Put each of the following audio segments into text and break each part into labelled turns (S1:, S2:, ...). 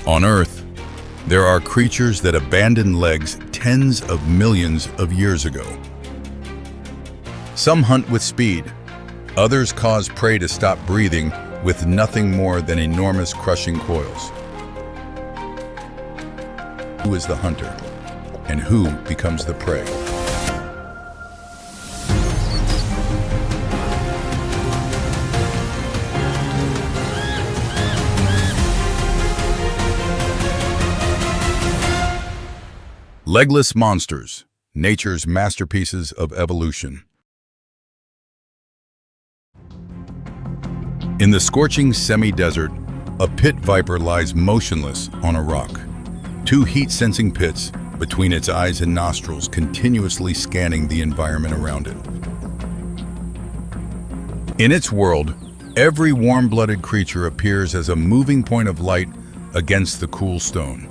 S1: On Earth, there are creatures that abandoned legs tens of millions of years ago. Some hunt with speed. Others cause prey to stop breathing with nothing more than enormous crushing coils. Who is the hunter, and who becomes the prey? Legless monsters, nature's masterpieces of evolution. In the scorching semi-desert, a pit viper lies motionless on a rock. Two heat-sensing pits between its eyes and nostrils continuously scanning the environment around it. In its world, every warm-blooded creature appears as a moving point of light against the cool stone.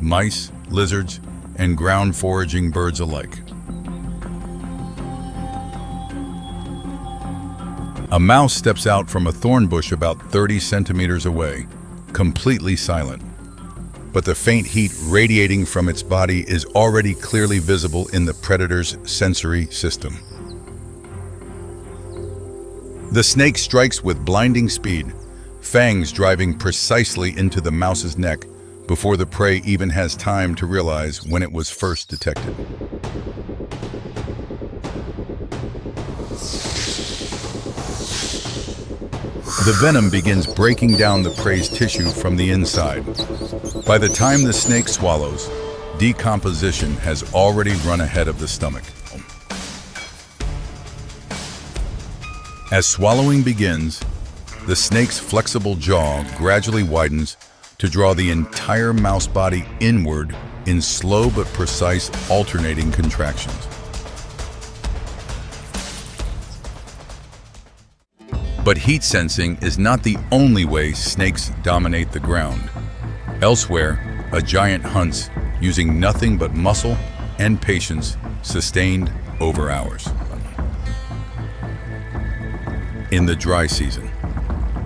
S1: Mice, lizards, and ground-foraging birds alike. A mouse steps out from a thorn bush about 30 centimeters away, completely silent. But the faint heat radiating from its body is already clearly visible in the predator's sensory system. The snake strikes with blinding speed, fangs driving precisely into the mouse's neck before the prey even has time to realize when it was first detected. The venom begins breaking down the prey's tissue from the inside. By the time the snake swallows, decomposition has already run ahead of the stomach. As swallowing begins, the snake's flexible jaw gradually widens to draw the entire mouse body inward in slow but precise alternating contractions. But heat sensing is not the only way snakes dominate the ground. Elsewhere, a giant hunts using nothing but muscle and patience sustained over hours. In the dry season,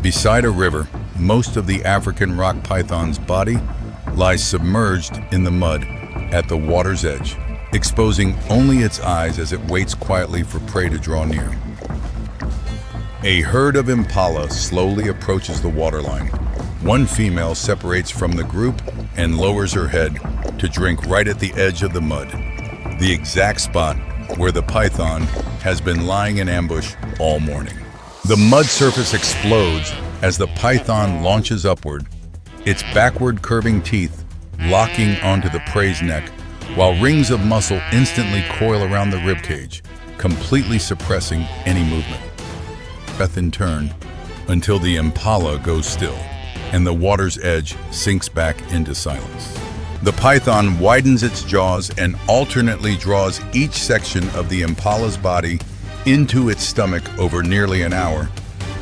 S1: beside a river, most of the African rock python's body lies submerged in the mud at the water's edge, exposing only its eyes as it waits quietly for prey to draw near. A herd of impala slowly approaches the waterline. One female separates from the group and lowers her head to drink right at the edge of the mud, the exact spot where the python has been lying in ambush all morning. The mud surface explodes as the python launches upward, its backward curving teeth locking onto the prey's neck, while rings of muscle instantly coil around the ribcage, completely suppressing any movement. Breath in turn until the impala goes still and the water's edge sinks back into silence. The python widens its jaws and alternately draws each section of the impala's body into its stomach over nearly an hour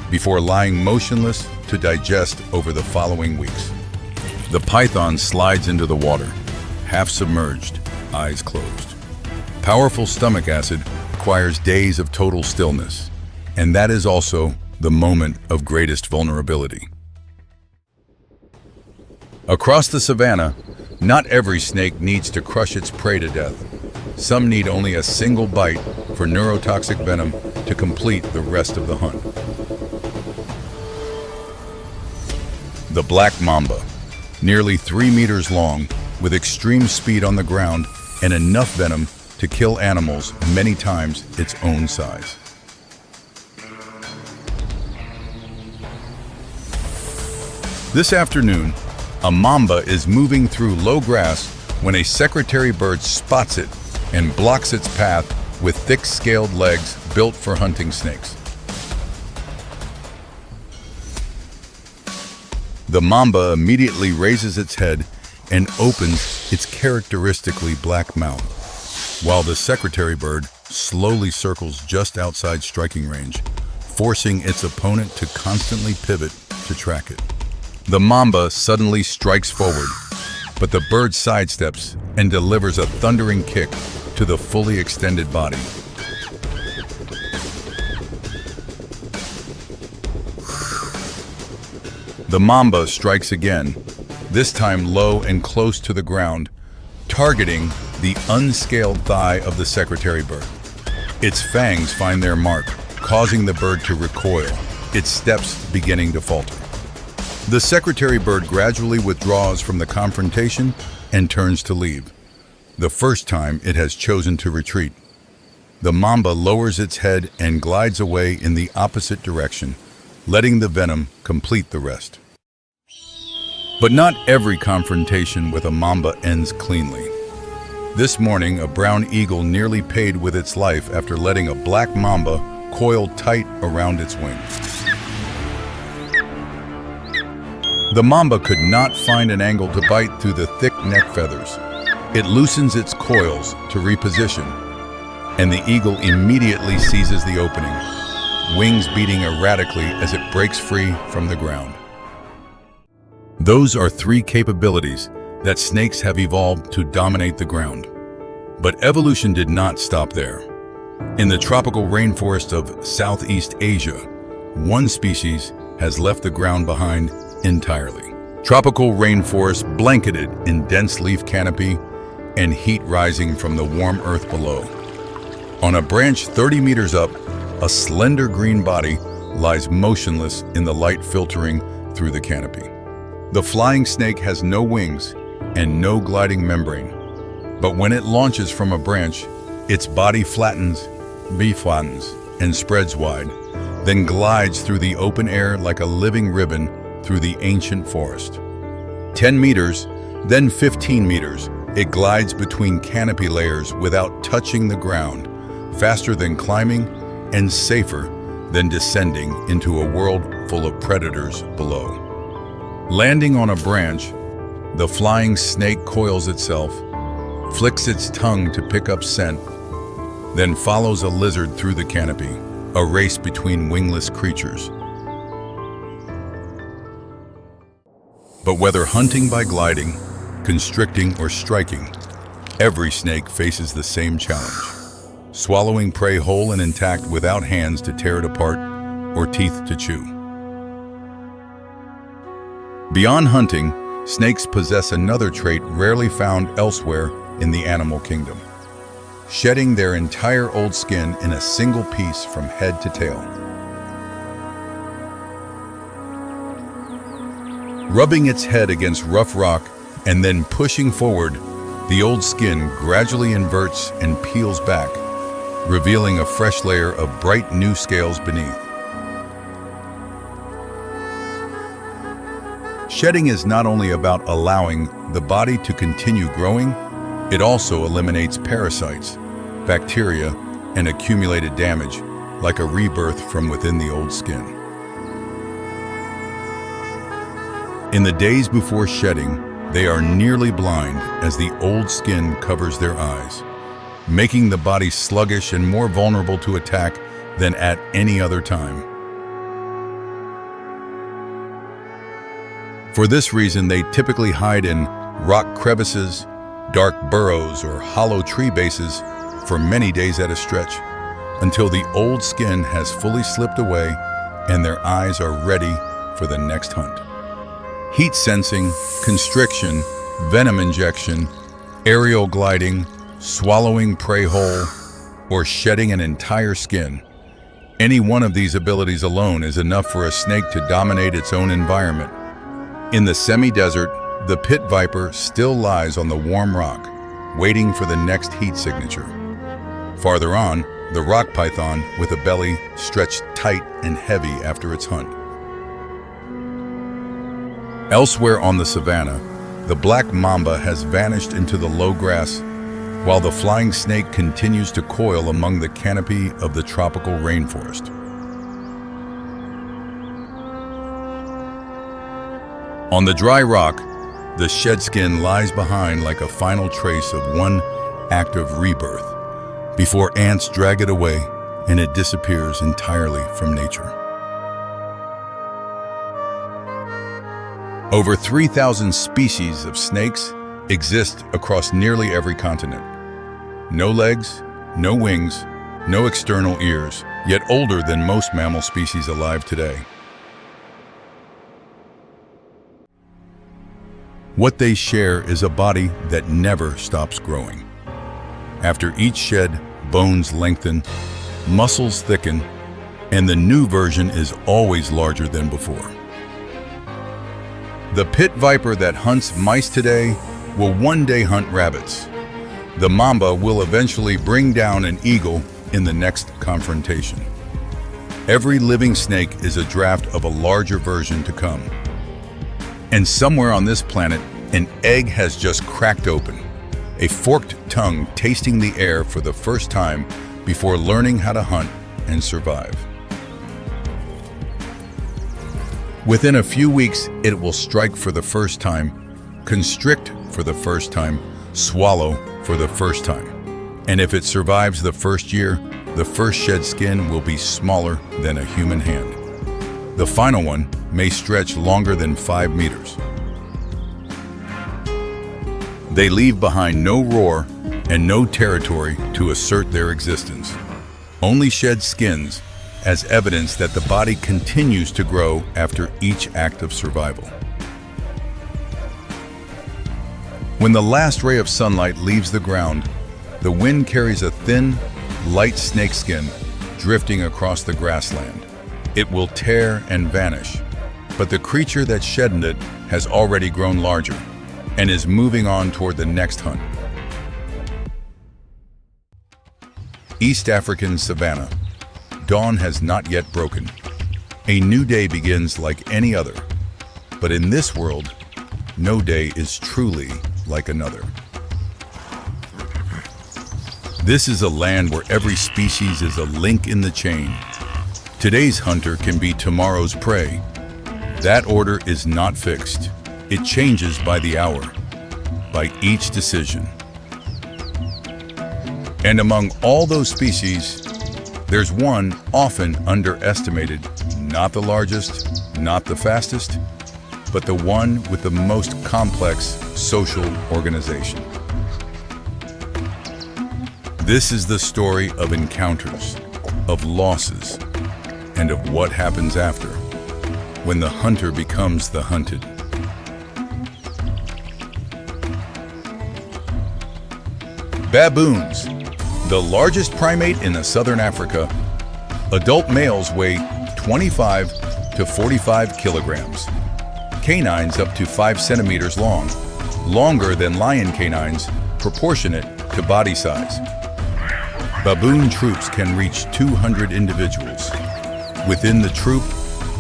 S1: before lying motionless to digest over the following weeks. The python slides into the water, half submerged, eyes closed. Powerful stomach acid requires days of total stillness, and that is also the moment of greatest vulnerability. Across the savanna, not every snake needs to crush its prey to death. Some need only a single bite for neurotoxic venom to complete the rest of the hunt. The black mamba, nearly 3 meters long, with extreme speed on the ground and enough venom to kill animals many times its own size. This afternoon, a mamba is moving through low grass when a secretary bird spots it and blocks its path with thick-scaled legs built for hunting snakes. The mamba immediately raises its head and opens its characteristically black mouth, while the secretary bird slowly circles just outside striking range, forcing its opponent to constantly pivot to track it. The mamba suddenly strikes forward, but the bird sidesteps and delivers a thundering kick to the fully extended body. The mamba strikes again, this time low and close to the ground, targeting the unscaled thigh of the secretary bird. Its fangs find their mark, causing the bird to recoil, its steps beginning to falter. The secretary bird gradually withdraws from the confrontation and turns to leave, the first time it has chosen to retreat. The mamba lowers its head and glides away in the opposite direction, letting the venom complete the rest. But not every confrontation with a mamba ends cleanly. This morning, a brown eagle nearly paid with its life after letting a black mamba coil tight around its wing. The mamba could not find an angle to bite through the thick neck feathers. It loosens its coils to reposition, and the eagle immediately seizes the opening, wings beating erratically as it breaks free from the ground. Those are three capabilities that snakes have evolved to dominate the ground. But evolution did not stop there. In the tropical rainforest of Southeast Asia, one species has left the ground behind entirely. Tropical rainforest blanketed in dense leaf canopy and heat rising from the warm earth below. On a branch 30 meters up, a slender green body lies motionless in the light filtering through the canopy. The flying snake has no wings and no gliding membrane, but when it launches from a branch, its body flattens, beflattens, and spreads wide, then glides through the open air like a living ribbon through the ancient forest. 10 meters, then 15 meters, it glides between canopy layers without touching the ground, faster than climbing and safer than descending into a world full of predators below. Landing on a branch, the flying snake coils itself, flicks its tongue to pick up scent, then follows a lizard through the canopy, a race between wingless creatures. But whether hunting by gliding, constricting, or striking, every snake faces the same challenge: swallowing prey whole and intact without hands to tear it apart or teeth to chew. Beyond hunting, snakes possess another trait rarely found elsewhere in the animal kingdom: shedding their entire old skin in a single piece from head to tail. Rubbing its head against rough rock and then pushing forward, the old skin gradually inverts and peels back, revealing a fresh layer of bright new scales beneath. Shedding is not only about allowing the body to continue growing, it also eliminates parasites, bacteria, and accumulated damage, like a rebirth from within the old skin. In the days before shedding, they are nearly blind as the old skin covers their eyes, making the body sluggish and more vulnerable to attack than at any other time. For this reason, they typically hide in rock crevices, dark burrows, or hollow tree bases for many days at a stretch, until the old skin has fully slipped away and their eyes are ready for the next hunt. Heat sensing, constriction, venom injection, aerial gliding, swallowing prey whole, or shedding an entire skin. Any one of these abilities alone is enough for a snake to dominate its own environment. In the semi-desert, the pit viper still lies on the warm rock, waiting for the next heat signature. Farther on, the rock python with a belly stretched tight and heavy after its hunt. Elsewhere on the savanna, the black mamba has vanished into the low grass, while the flying snake continues to coil among the canopy of the tropical rainforest. On the dry rock, the shed skin lies behind like a final trace of one act of rebirth, before ants drag it away and it disappears entirely from nature. Over 3,000 species of snakes exist across nearly every continent. No legs, no wings, no external ears, yet older than most mammal species alive today. What they share is a body that never stops growing. After each shed, bones lengthen, muscles thicken, and the new version is always larger than before. The pit viper that hunts mice today will one day hunt rabbits. The mamba will eventually bring down an eagle in the next confrontation. Every living snake is a draft of a larger version to come. And somewhere on this planet, an egg has just cracked open, a forked tongue tasting the air for the first time before learning how to hunt and survive. Within a few weeks, it will strike for the first time, constrict for the first time, swallow for the first time. And if it survives the first year, the first shed skin will be smaller than a human hand. The final one may stretch longer than 5 meters. They leave behind no roar and no territory to assert their existence. Only shed skins as evidence that the body continues to grow after each act of survival. When the last ray of sunlight leaves the ground, the wind carries a thin, light snakeskin drifting across the grassland. It will tear and vanish, but the creature that shedded it has already grown larger and is moving on toward the next hunt. East African savanna. Dawn has not yet broken. A new day begins like any other, but in this world, no day is truly like another. This is a land where every species is a link in the chain. Today's hunter can be tomorrow's prey. That order is not fixed. It changes by the hour, by each decision. And among all those species, there's one often underestimated, not the largest, not the fastest, but the one with the most complex social organization. This is the story of encounters, of losses, and of what happens after, when the hunter becomes the hunted. Baboons, the largest primate in southern Africa. Adult males weigh 25 to 45 kilograms. Canines up to 5 centimeters long, longer than lion canines, proportionate to body size. Baboon troops can reach 200 individuals. Within the troop,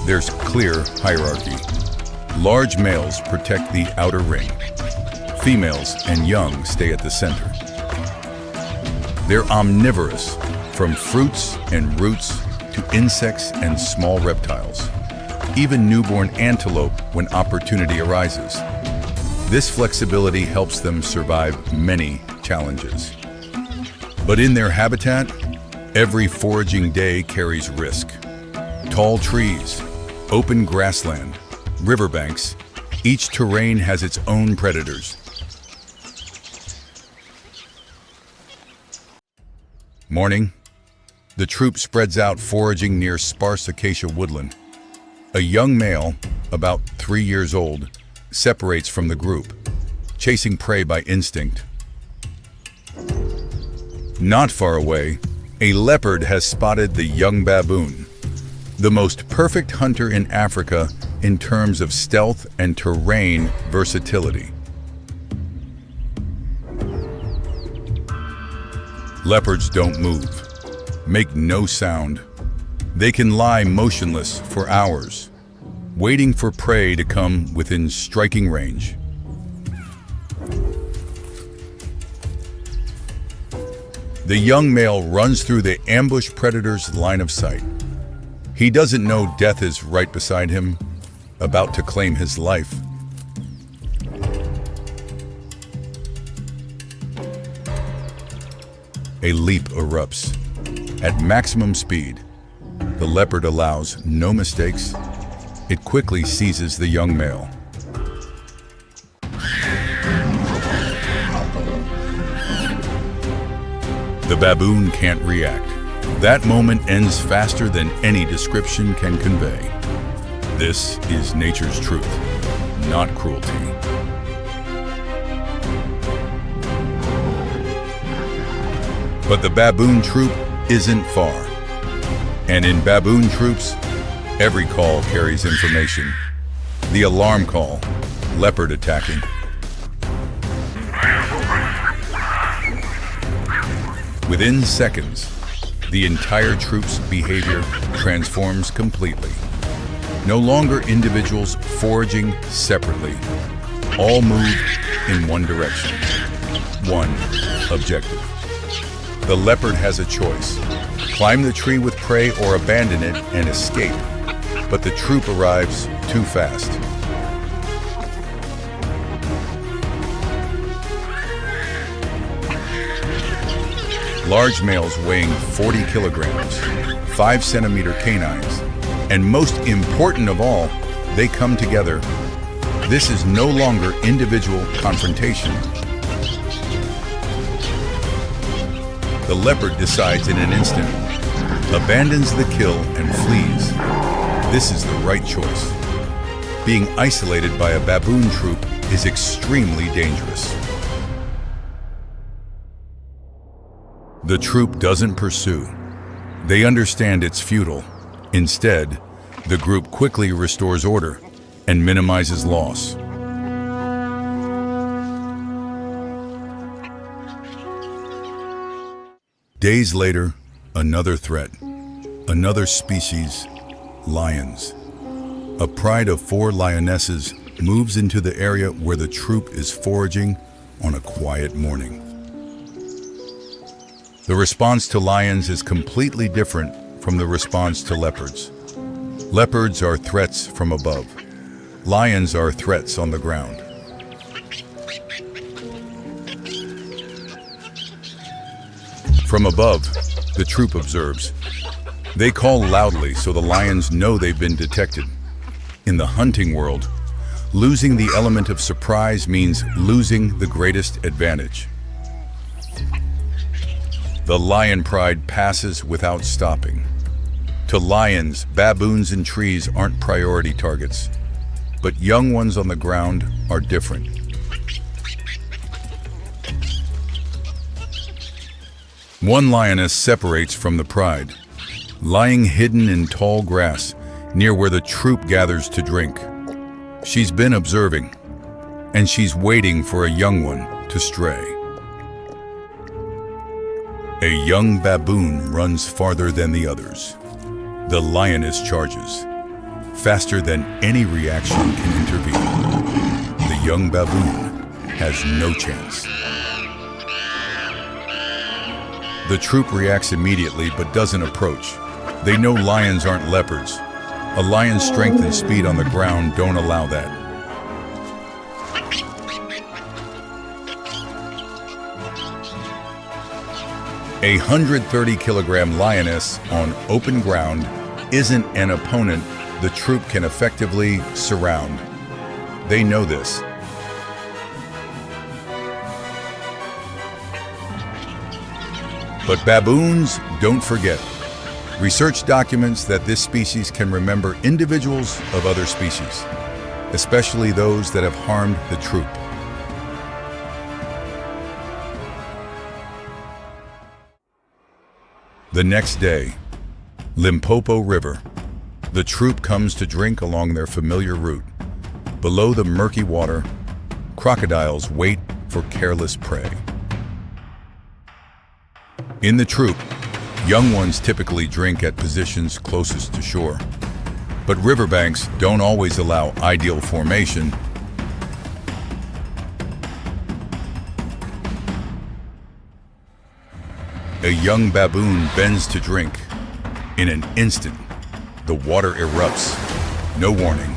S1: there's clear hierarchy. Large males protect the outer ring. Females and young stay at the center. They're omnivorous, from fruits and roots to insects and small reptiles, even newborn antelope when opportunity arises. This flexibility helps them survive many challenges. But in their habitat, every foraging day carries risk. Tall trees, open grassland, riverbanks, each terrain has its own predators. Morning, the troop spreads out foraging near sparse acacia woodland. A young male, about 3 years old, separates from the group, chasing prey by instinct. Not far away, a leopard has spotted the young baboon, the most perfect hunter in Africa in terms of stealth and terrain versatility. Leopards don't move, make no sound. They can lie motionless for hours, waiting for prey to come within striking range. The young male runs through the ambushed predator's line of sight. He doesn't know death is right beside him, about to claim his life. A leap erupts. At maximum speed, the leopard allows no mistakes. It quickly seizes the young male. The baboon can't react. That moment ends faster than any description can convey. This is nature's truth, not cruelty. But the baboon troop isn't far. And in baboon troops, every call carries information. The alarm call, leopard attacking. Within seconds, the entire troop's behavior transforms completely. No longer individuals foraging separately. All move in one direction. One objective. The leopard has a choice: climb the tree with prey or abandon it and escape. But the troop arrives too fast. Large males weighing 40 kilograms, 5-centimeter canines, and most important of all, they come together. This is no longer individual confrontation. The leopard decides in an instant, abandons the kill and flees. This is the right choice. Being isolated by a baboon troop is extremely dangerous. The troop doesn't pursue. They understand it's futile. Instead, the group quickly restores order and minimizes loss. Days later, another threat. Another species, lions. A pride of 4 lionesses moves into the area where the troop is foraging on a quiet morning. The response to lions is completely different from the response to leopards. Leopards are threats from above. Lions are threats on the ground. From above, the troop observes. They call loudly so the lions know they've been detected. In the hunting world, losing the element of surprise means losing the greatest advantage. The lion pride passes without stopping. To lions, baboons and trees aren't priority targets, but young ones on the ground are different. One lioness separates from the pride, lying hidden in tall grass near where the troop gathers to drink. She's been observing, and she's waiting for a young one to stray. A young baboon runs farther than the others. The lioness charges. Faster than any reaction can intervene. The young baboon has no chance. The troop reacts immediately but doesn't approach. They know lions aren't leopards. A lion's strength and speed on the ground don't allow that. A 130-kilogram lioness on open ground isn't an opponent the troop can effectively surround. They know this. But baboons don't forget. Research documents that this species can remember individuals of other species, especially those that have harmed the troop. The next day, Limpopo River. The troop comes to drink along their familiar route. Below the murky water, crocodiles wait for careless prey. In the troop, young ones typically drink at positions closest to shore. But riverbanks don't always allow ideal formation. A young baboon bends to drink. In an instant, the water erupts. No warning,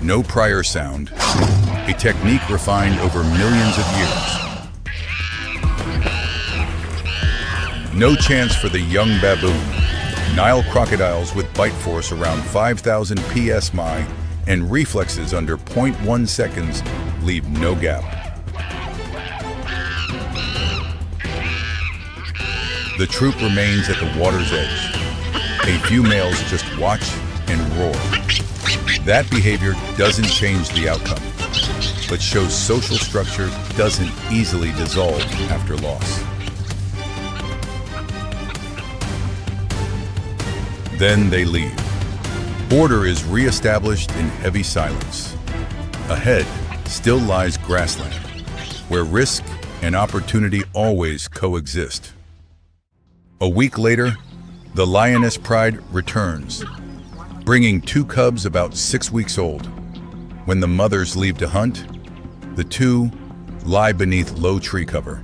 S1: no prior sound. A technique refined over millions of years. No chance for the young baboon. Nile crocodiles with bite force around 5,000 psi and reflexes under 0.1 seconds leave no gap. The troop remains at the water's edge. A few males just watch and roar. That behavior doesn't change the outcome, but shows social structure doesn't easily dissolve after loss. Then they leave. Order is re-established in heavy silence. Ahead still lies grassland, where risk and opportunity always coexist. A week later, the lioness pride returns, bringing 2 cubs about 6 weeks old. When the mothers leave to hunt, the 2 lie beneath low tree cover.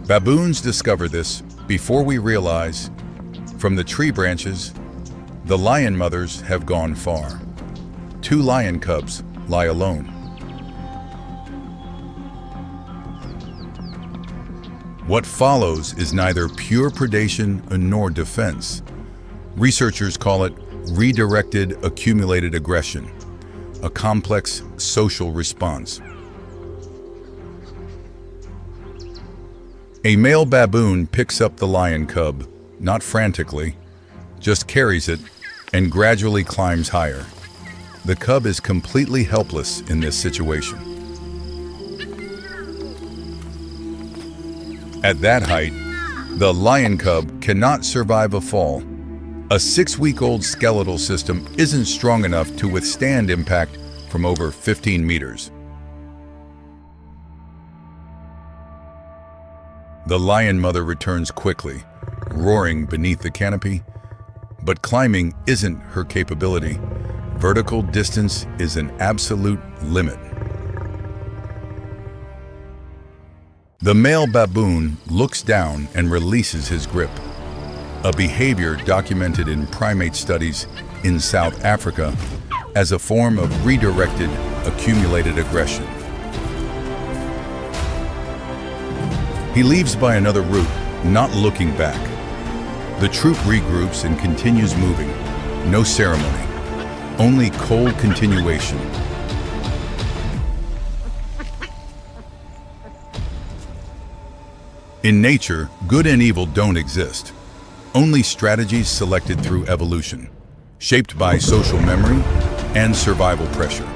S1: Baboons discover this before we realize, from the tree branches, the lion mothers have gone far. 2 lion cubs lie alone. What follows is neither pure predation nor defense. Researchers call it redirected accumulated aggression, a complex social response. A male baboon picks up the lion cub, not frantically, just carries it and gradually climbs higher. The cub is completely helpless in this situation. At that height, the lion cub cannot survive a fall. A 6-week-old skeletal system isn't strong enough to withstand impact from over 15 meters. The lion mother returns quickly, roaring beneath the canopy, but climbing isn't her capability. Vertical distance is an absolute limit. The male baboon looks down and releases his grip, a behavior documented in primate studies in South Africa as a form of redirected accumulated aggression. He leaves by another route, not looking back. The troop regroups and continues moving. No ceremony, only cold continuation. In nature, good and evil don't exist. Only strategies selected through evolution, shaped by social memory and survival pressure.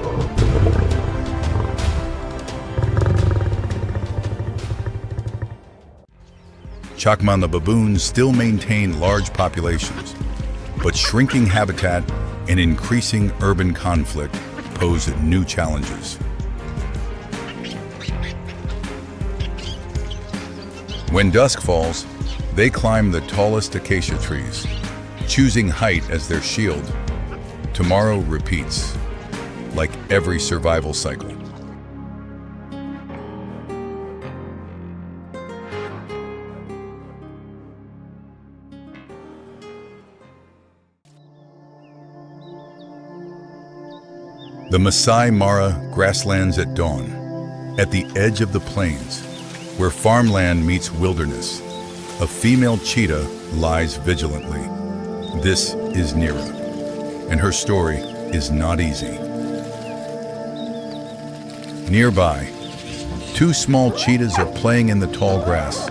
S1: Chakmanda baboons still maintain large populations, but shrinking habitat and increasing urban conflict pose new challenges. When dusk falls, they climb the tallest acacia trees, choosing height as their shield. Tomorrow repeats, like every survival cycle. The Masai Mara grasslands at dawn, at the edge of the plains, where farmland meets wilderness. A female cheetah lies vigilantly. This is Nira, and her story is not easy. Nearby, 2 small cheetahs are playing in the tall grass.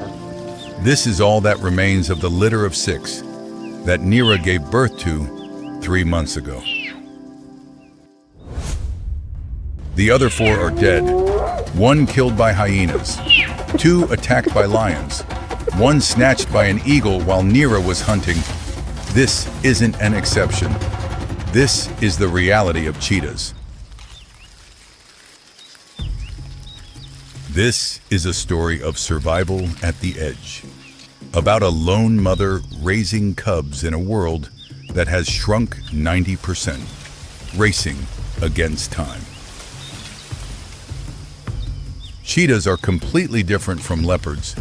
S1: This is all that remains of the litter of 6 that Nira gave birth to 3 months ago. The other 4 are dead, 1 killed by hyenas, 2 attacked by lions, 1 snatched by an eagle while Nira was hunting. This isn't an exception. This is the reality of cheetahs. This is a story of survival at the edge, about a lone mother raising cubs in a world that has shrunk 90%, racing against time. Cheetahs are completely different from leopards.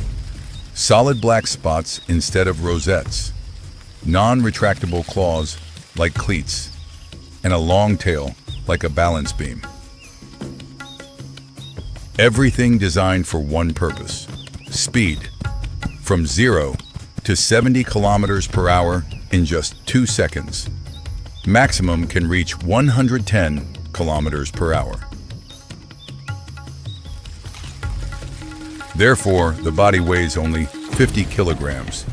S1: Solid black spots instead of rosettes, non-retractable claws like cleats, and a long tail like a balance beam. Everything designed for one purpose: speed, from 0 to 70 kilometers per hour in just 2 seconds. Maximum can reach 110 kilometers per hour. Therefore, the body weighs only 50 kilograms,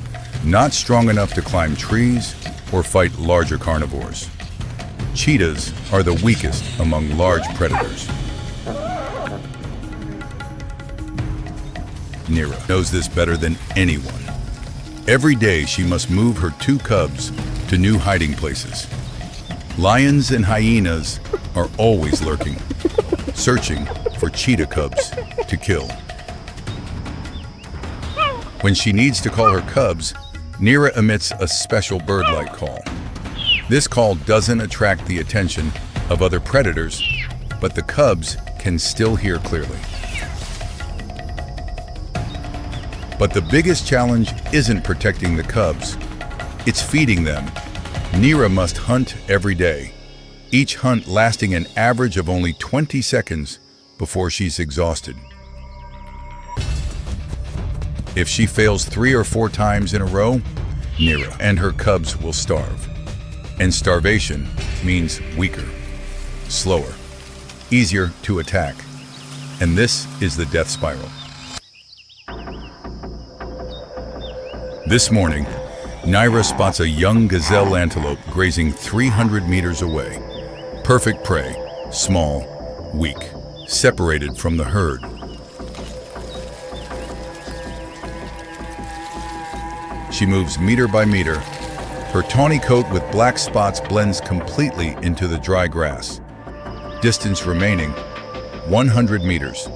S1: not strong enough to climb trees or fight larger carnivores. Cheetahs are the weakest among large predators. Nira knows this better than anyone. Every day she must move her 2 cubs to new hiding places. Lions and hyenas are always lurking, searching for cheetah cubs to kill. When she needs to call her cubs, Nira emits a special bird-like call. This call doesn't attract the attention of other predators, but the cubs can still hear clearly. But the biggest challenge isn't protecting the cubs, it's feeding them. Nira must hunt every day, each hunt lasting an average of only 20 seconds before she's exhausted. If she fails 3 or 4 times in a row, Nira and her cubs will starve. And starvation means weaker, slower, easier to attack. And this is the death spiral. This morning, Nira spots a young gazelle antelope grazing 300 meters away. Perfect prey, small, weak, separated from the herd. She moves meter by meter. Her tawny coat with black spots blends completely into the dry grass. Distance remaining, 100 meters.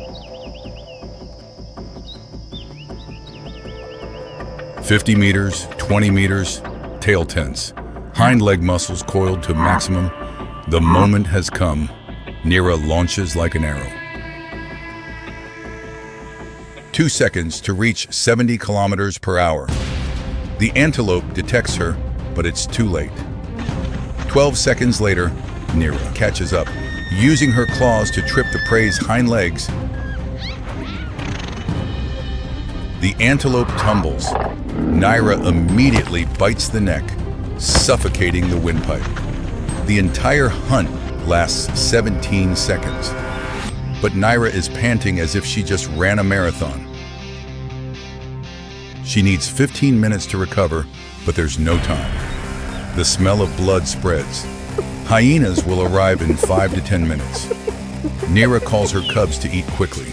S1: 50 meters, 20 meters, tail tense. Hind leg muscles coiled to maximum. The moment has come. Nira launches like an arrow. 2 seconds to reach 70 kilometers per hour. The antelope detects her, but it's too late. 12 seconds later, Nira catches up, using her claws to trip the prey's hind legs. The antelope tumbles. Nira immediately bites the neck, suffocating the windpipe. The entire hunt lasts 17 seconds. But Nira is panting as if she just ran a marathon. She needs 15 minutes to recover, but there's no time. The smell of blood spreads. Hyenas will arrive in 5 to 10 minutes. Nira calls her cubs to eat quickly.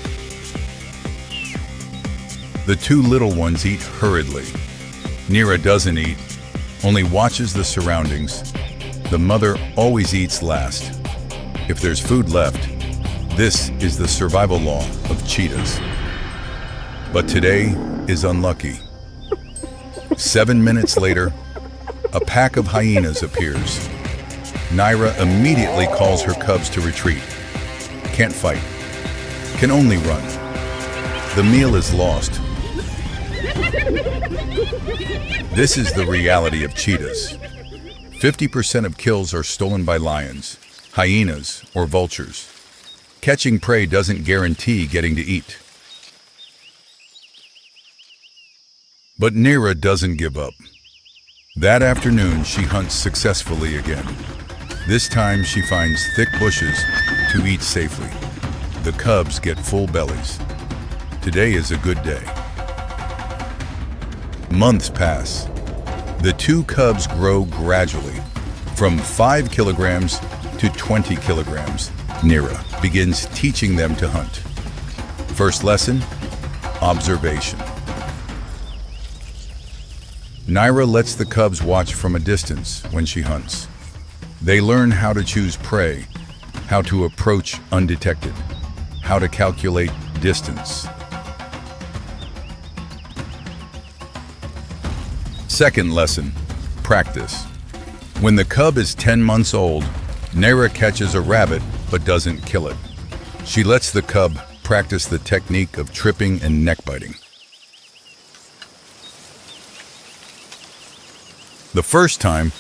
S1: The 2 little ones eat hurriedly. Nira doesn't eat, only watches the surroundings. The mother always eats last. If there's food left, this is the survival law of cheetahs. But today is unlucky. 7 minutes later, a pack of hyenas appears. Nira immediately calls her cubs to retreat. Can't fight, can only run. The meal is lost. This is the reality of cheetahs. 50% of kills are stolen by lions, hyenas, or vultures. Catching prey doesn't guarantee getting to eat. But Nira doesn't give up. That afternoon, she hunts successfully again. This time, she finds thick bushes to eat safely. The cubs get full bellies. Today is a good day. Months pass. The 2 cubs grow gradually, from 5 kilograms to 20 kilograms. Nira begins teaching them to hunt. First lesson, observation. Nira lets the cubs watch from a distance when she hunts. They learn how to choose prey, how to approach undetected, how to calculate distance. Second lesson, practice. When the cub is 10 months old, Nira catches a rabbit but doesn't kill it. She lets the cub practice the technique of tripping and neck biting. The first time,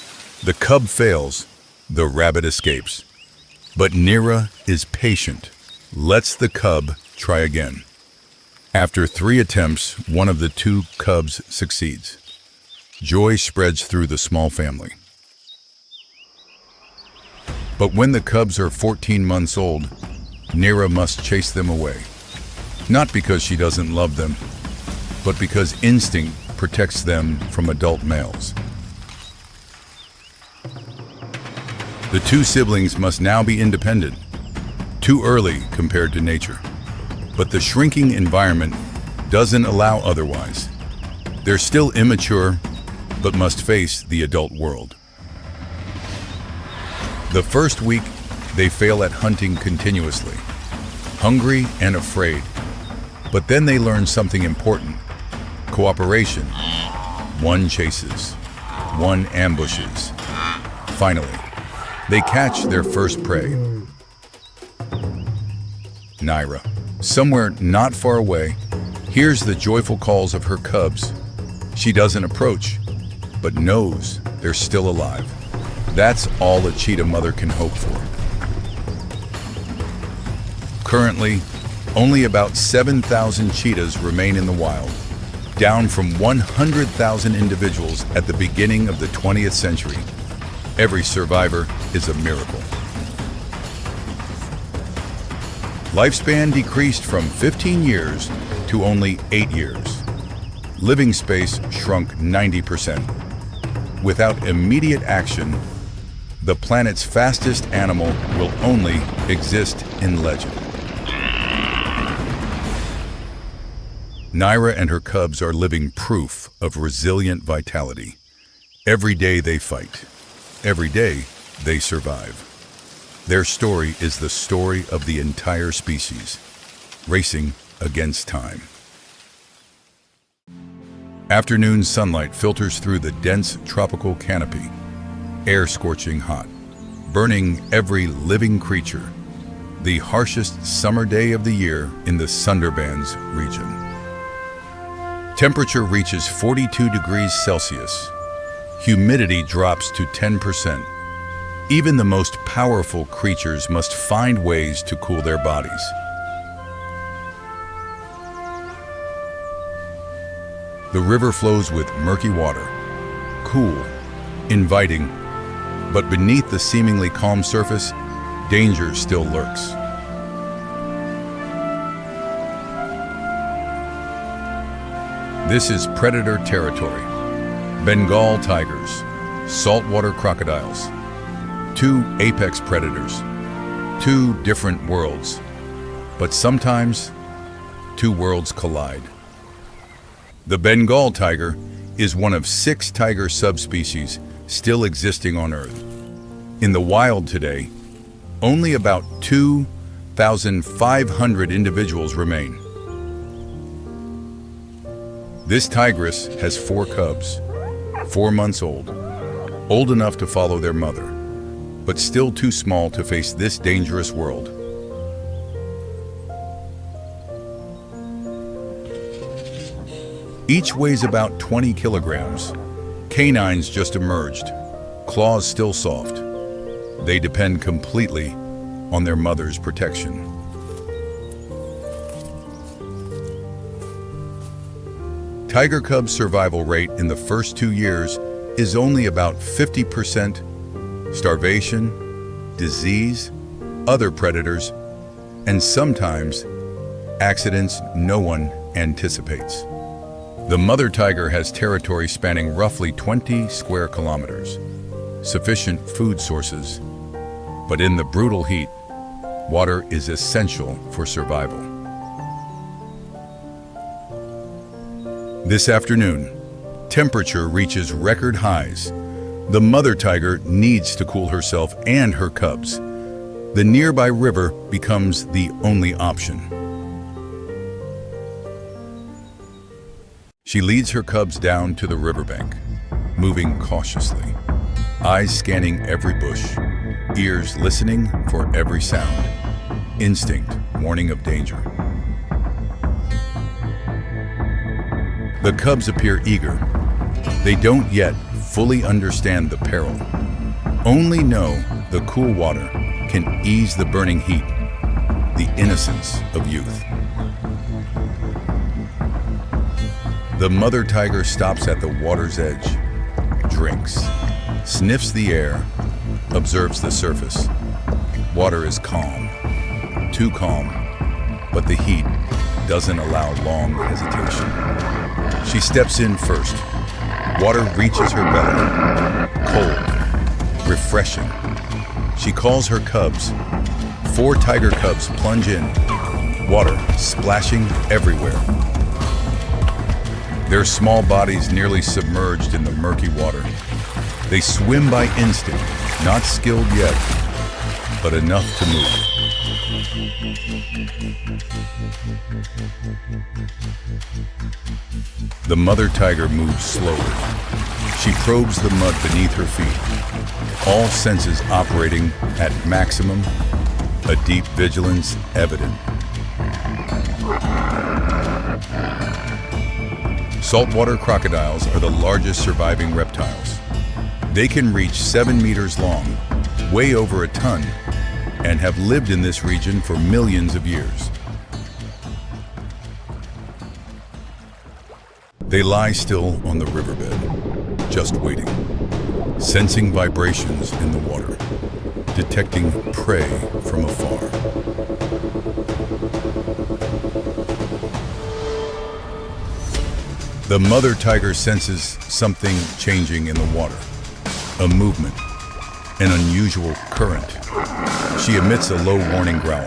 S1: the cub fails, the rabbit escapes. But Nira is patient, lets the cub try again. After 3 attempts, one of the 2 cubs succeeds. Joy spreads through the small family. But when the cubs are 14 months old, Nira must chase them away. Not because she doesn't love them, but because instinct protects them from adult males. The 2 siblings must now be independent, too early compared to nature. But the shrinking environment doesn't allow otherwise. They're still immature, but must face the adult world. The first week, they fail at hunting continuously, hungry and afraid. But then they learn something important: cooperation. One chases, one ambushes. Finally, they catch their first prey. Naira, somewhere not far away, hears the joyful calls of her cubs. She doesn't approach, but knows they're still alive. That's all a cheetah mother can hope for. Currently, only about 7,000 cheetahs remain in the wild, down from 100,000 individuals at the beginning of the 20th century. Every survivor is a miracle. Lifespan decreased from 15 years to only 8 years. Living space shrunk 90%. Without immediate action, the planet's fastest animal will only exist in legend. Naira and her cubs are living proof of resilient vitality. Every day they fight. Every day they survive. Their story is the story of the entire species, racing against time. Afternoon sunlight filters through the dense tropical canopy, air scorching hot, burning every living creature. The harshest summer day of the year in the Sundarbans region. Temperature reaches 42 degrees Celsius. Humidity drops to 10%. Even the most powerful creatures must find ways to cool their bodies. The river flows with murky water, cool, inviting, but beneath the seemingly calm surface, danger still lurks. This is predator territory. Bengal tigers, saltwater crocodiles, two apex predators, two different worlds, but sometimes two worlds collide. The Bengal tiger is one of 6 tiger subspecies still existing on Earth. In the wild today, only about 2,500 individuals remain. This tigress has 4 cubs, 4 months old enough to follow their mother, but still too small to face this dangerous world. Each weighs about 20 kilograms. Canines just emerged, claws still soft. They depend completely on their mother's protection. Tiger cubs' survival rate in the first 2 years is only about 50%. Starvation, disease, other predators, and sometimes accidents no one anticipates. The mother tiger has territory spanning roughly 20 square kilometers, sufficient food sources, but in the brutal heat, water is essential for survival. This afternoon, temperature reaches record highs. The mother tiger needs to cool herself and her cubs. The nearby river becomes the only option. She leads her cubs down to the riverbank, moving cautiously, eyes scanning every bush, ears listening for every sound, instinct warning of danger. The cubs appear eager. They don't yet fully understand the peril, only know the cool water can ease the burning heat, the innocence of youth. The mother tiger stops at the water's edge, drinks, sniffs the air, observes the surface. Water is calm, too calm, but the heat doesn't allow long hesitation. She steps in first. Water reaches her belly, cold, refreshing. She calls her cubs. 4 tiger cubs plunge in, water splashing everywhere. their small bodies nearly submerged in the murky water. They swim by instinct, not skilled yet, but enough to move. The mother tiger moves slowly. She probes the mud beneath her feet, all senses operating at maximum, a deep vigilance evident. Saltwater crocodiles are the largest surviving reptiles. They can reach 7 meters long, weigh over a ton, and have lived in this region for millions of years. They lie still on the riverbed, just waiting, sensing vibrations in the water, detecting prey from afar. The mother tiger senses something changing in the water, a movement, an unusual current. She emits a low warning growl.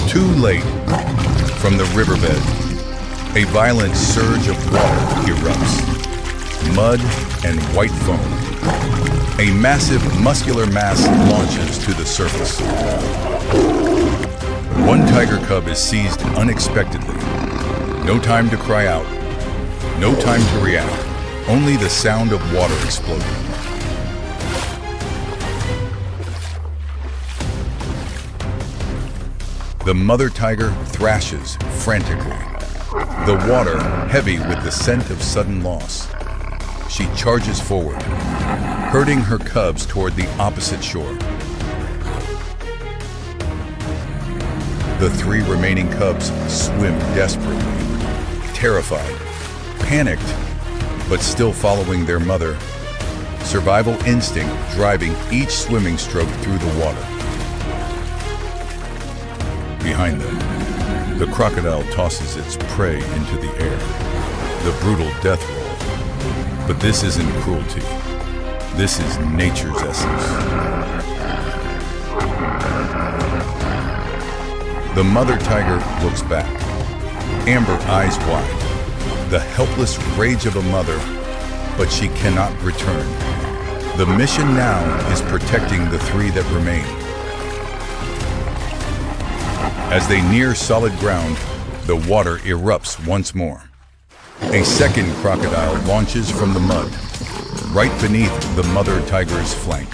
S1: Too late. From the riverbed, a violent surge of water erupts. Mud and white foam. A massive muscular mass launches to the surface. One tiger cub is seized unexpectedly. No time to cry out. No time to react. Only the sound of water exploding. The mother tiger thrashes frantically. The water heavy with the scent of sudden loss. She charges forward, herding her cubs toward the opposite shore. The 3 remaining cubs swim desperately, terrified, panicked, but still following their mother. Survival instinct driving each swimming stroke through the water. Behind them, the crocodile tosses its prey into the air, the brutal death roll. But this isn't cruelty. This is nature's essence. The mother tiger looks back, amber eyes wide, the helpless rage of a mother, but she cannot return. The mission now is protecting the 3 that remain. As they near solid ground, the water erupts once more. A second crocodile launches from the mud, right beneath the mother tiger's flank.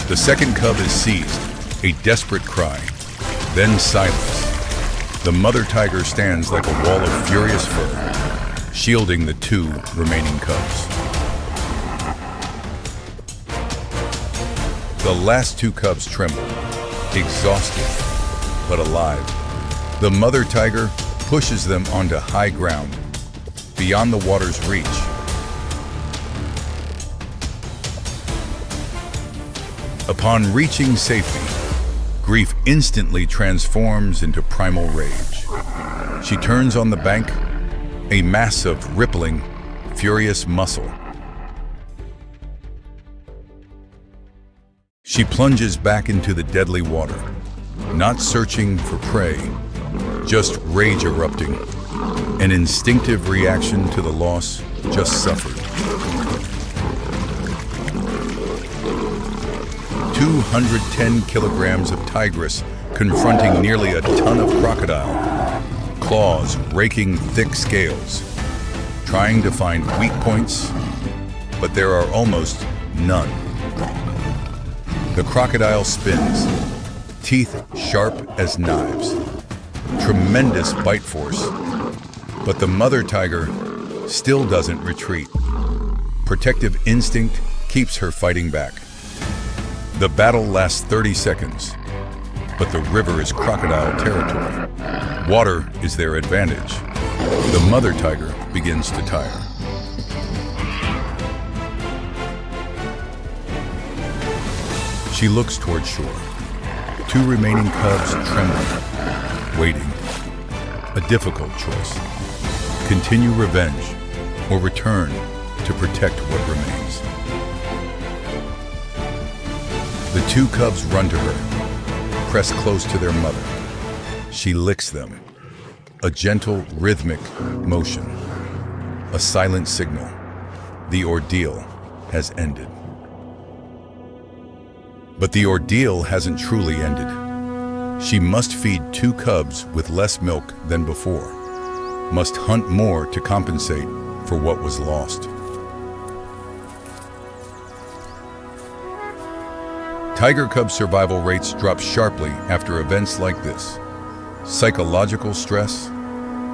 S1: The second cub is seized, a desperate cry, then silence. The mother tiger stands like a wall of furious fur, shielding the 2 remaining cubs. The last 2 cubs tremble, exhausted, but alive. The mother tiger pushes them onto high ground, beyond the water's reach. Upon reaching safety, grief instantly transforms into primal rage. She turns on the bank, a mass of rippling, furious muscle. She plunges back into the deadly water, not searching for prey, just rage erupting, an instinctive reaction to the loss just suffered. 210 kilograms of tigress confronting nearly a ton of crocodile, claws raking thick scales, trying to find weak points, but there are almost none. The crocodile spins, teeth sharp as knives. Tremendous bite force, but the mother tiger still doesn't retreat. Protective instinct keeps her fighting back. The battle lasts 30 seconds, but the river is crocodile territory. Water is their advantage. The mother tiger begins to tire. She looks toward shore. 2 remaining cubs tremble, waiting. A difficult choice. Continue revenge or return to protect what remains. The two cubs run to her, press close to their mother. She licks them, a gentle, rhythmic motion, a silent signal. The ordeal has ended. But the ordeal hasn't truly ended. She must feed two cubs with less milk than before, must hunt more to compensate for what was lost. Tiger cub survival rates drop sharply after events like this. Psychological stress,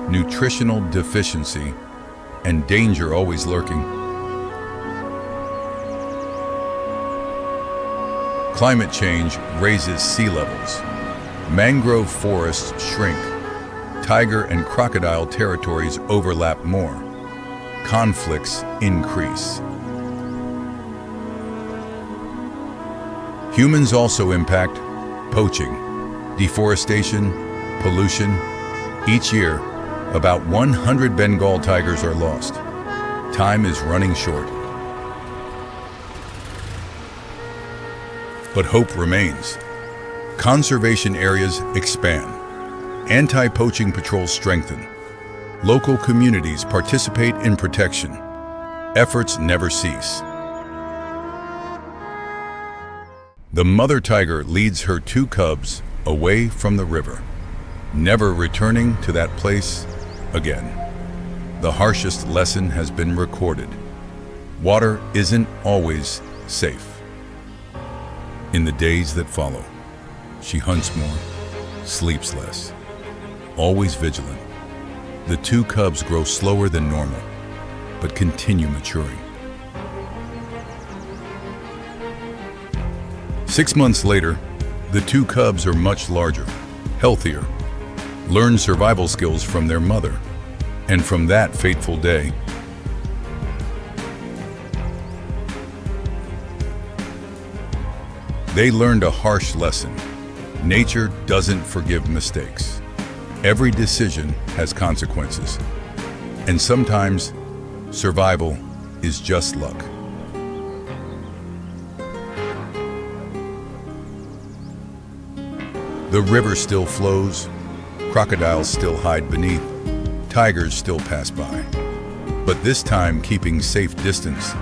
S1: nutritional deficiency, and danger always lurking. Climate change raises sea levels. Mangrove forests shrink. Tiger and crocodile territories overlap more. Conflicts increase. Humans also impact poaching, deforestation, pollution. Each year, about 100 Bengal tigers are lost. Time is running short. But hope remains. Conservation areas expand. Anti-poaching patrols strengthen. Local communities participate in protection. Efforts never cease. The mother tiger leads her two cubs away from the river, never returning to that place again. The harshest lesson has been recorded. Water isn't always safe. In the days that follow, she hunts more, sleeps less, always vigilant. The two cubs grow slower than normal, but continue maturing. 6 months later, the two cubs are much larger, healthier, learn survival skills from their mother, and from that fateful day, they learned a harsh lesson. Nature doesn't forgive mistakes. Every decision has consequences, and sometimes survival is just luck. The river still flows, crocodiles still hide beneath, tigers still pass by. But this time keeping safe distance.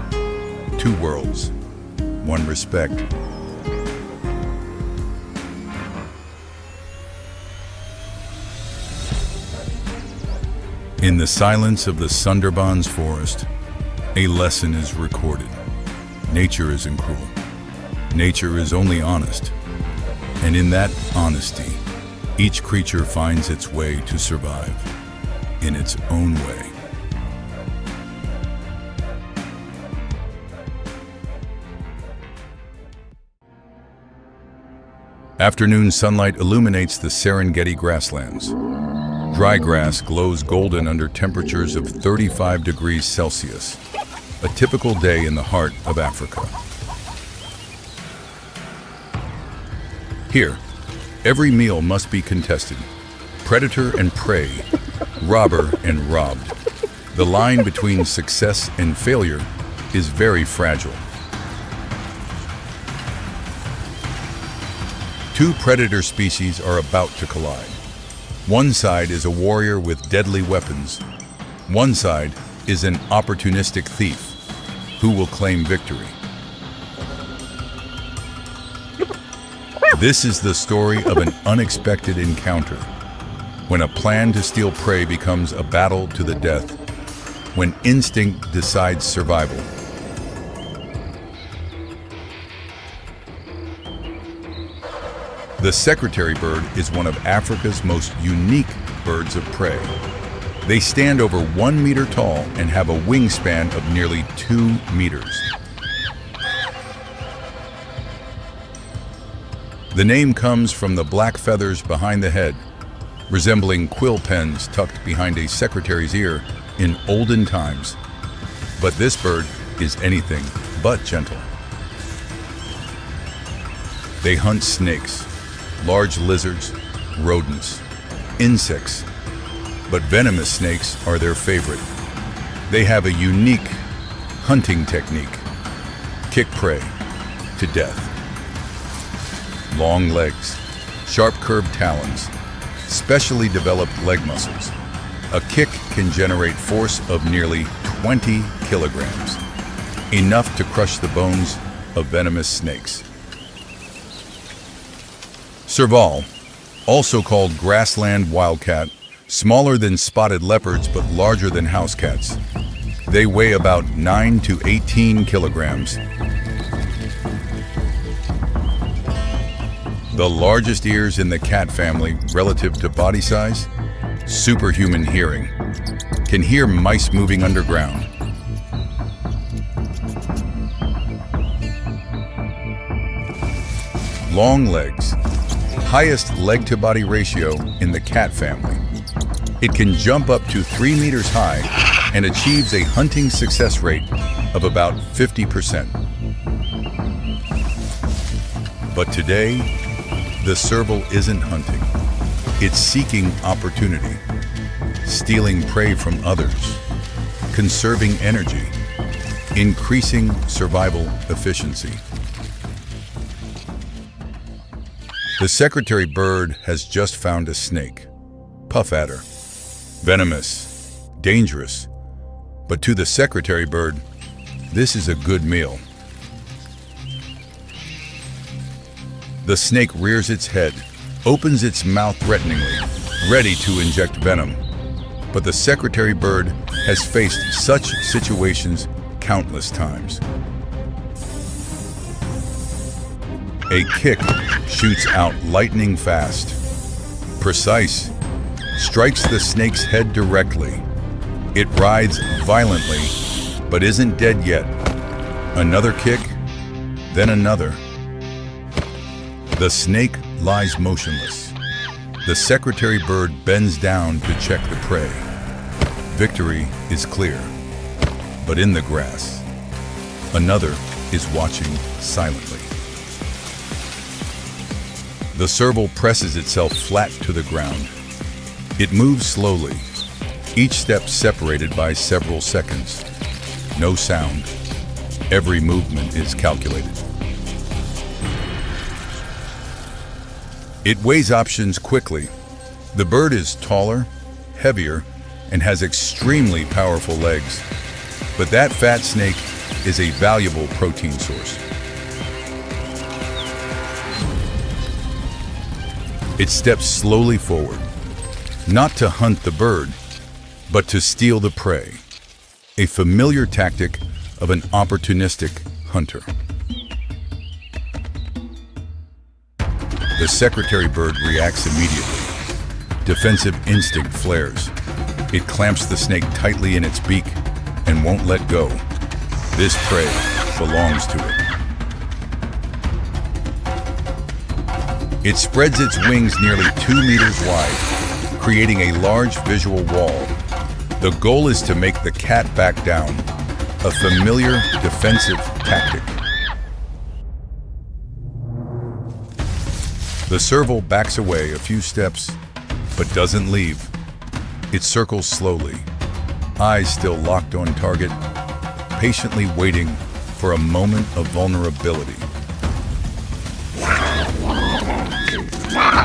S1: Two worlds, one respect. In the silence of the Sundarbans forest, a lesson is recorded. Nature isn't cruel. Nature is only honest. And in that honesty, each creature finds its way to survive in its own way. Afternoon sunlight illuminates the Serengeti grasslands. Dry grass glows golden under temperatures of 35 degrees Celsius, a typical day in the heart of Africa. Here, every meal must be contested. Predator and prey, robber and robbed. The line between success and failure is very fragile. Two predator species are about to collide. One side is a warrior with deadly weapons. One side is an opportunistic thief who will claim victory. This is the story of an unexpected encounter, when a plan to steal prey becomes a battle to the death, when instinct decides survival. The secretary bird is one of Africa's most unique birds of prey. They stand over 1 meter tall and have a wingspan of nearly 2 meters. The name comes from the black feathers behind the head, resembling quill pens tucked behind a secretary's ear in olden times. But this bird is anything but gentle. They hunt snakes, large lizards, rodents, insects, but venomous snakes are their favorite. They have a unique hunting technique: kick prey to death. long legs, sharp curved talons, specially developed leg muscles. A kick can generate force of nearly 20 kilograms, enough to crush the bones of venomous snakes. Serval, also called grassland wildcat, smaller than spotted leopards but larger than house cats. They weigh about 9 to 18 kilograms. The largest ears in the cat family relative to body size, superhuman hearing, can hear mice moving underground. Long legs, highest leg-to-body ratio in the cat family. It can jump up to 3 meters high and achieves a hunting success rate of about 50%. But today, the serval isn't hunting. It's seeking opportunity, stealing prey from others, conserving energy, increasing survival efficiency. The secretary bird has just found a snake, puff adder, venomous, dangerous, but to the secretary bird, this is a good meal. The snake rears its head, opens its mouth threateningly, ready to inject venom. But the secretary bird has faced such situations countless times. A kick shoots out lightning fast, precise, strikes the snake's head directly. It writhes violently, but isn't dead yet. Another kick, then another. The snake lies motionless. The secretary bird bends down to check the prey. Victory is clear, but in the grass, another is watching silently. The serval presses itself flat to the ground. It moves slowly, each step separated by several seconds. No sound. Every movement is calculated. It weighs options quickly. The bird is taller, heavier, and has extremely powerful legs. But that fat snake is a valuable protein source. It steps slowly forward, not to hunt the bird, but to steal the prey, a familiar tactic of an opportunistic hunter. The secretary bird reacts immediately. Defensive instinct flares. It clamps the snake tightly in its beak and won't let go. This prey belongs to it. It spreads its wings nearly 2 meters wide, creating a large visual wall. The goal is to make the cat back down, a familiar defensive tactic. The serval backs away a few steps, but doesn't leave. It circles slowly, eyes still locked on target, patiently waiting for a moment of vulnerability.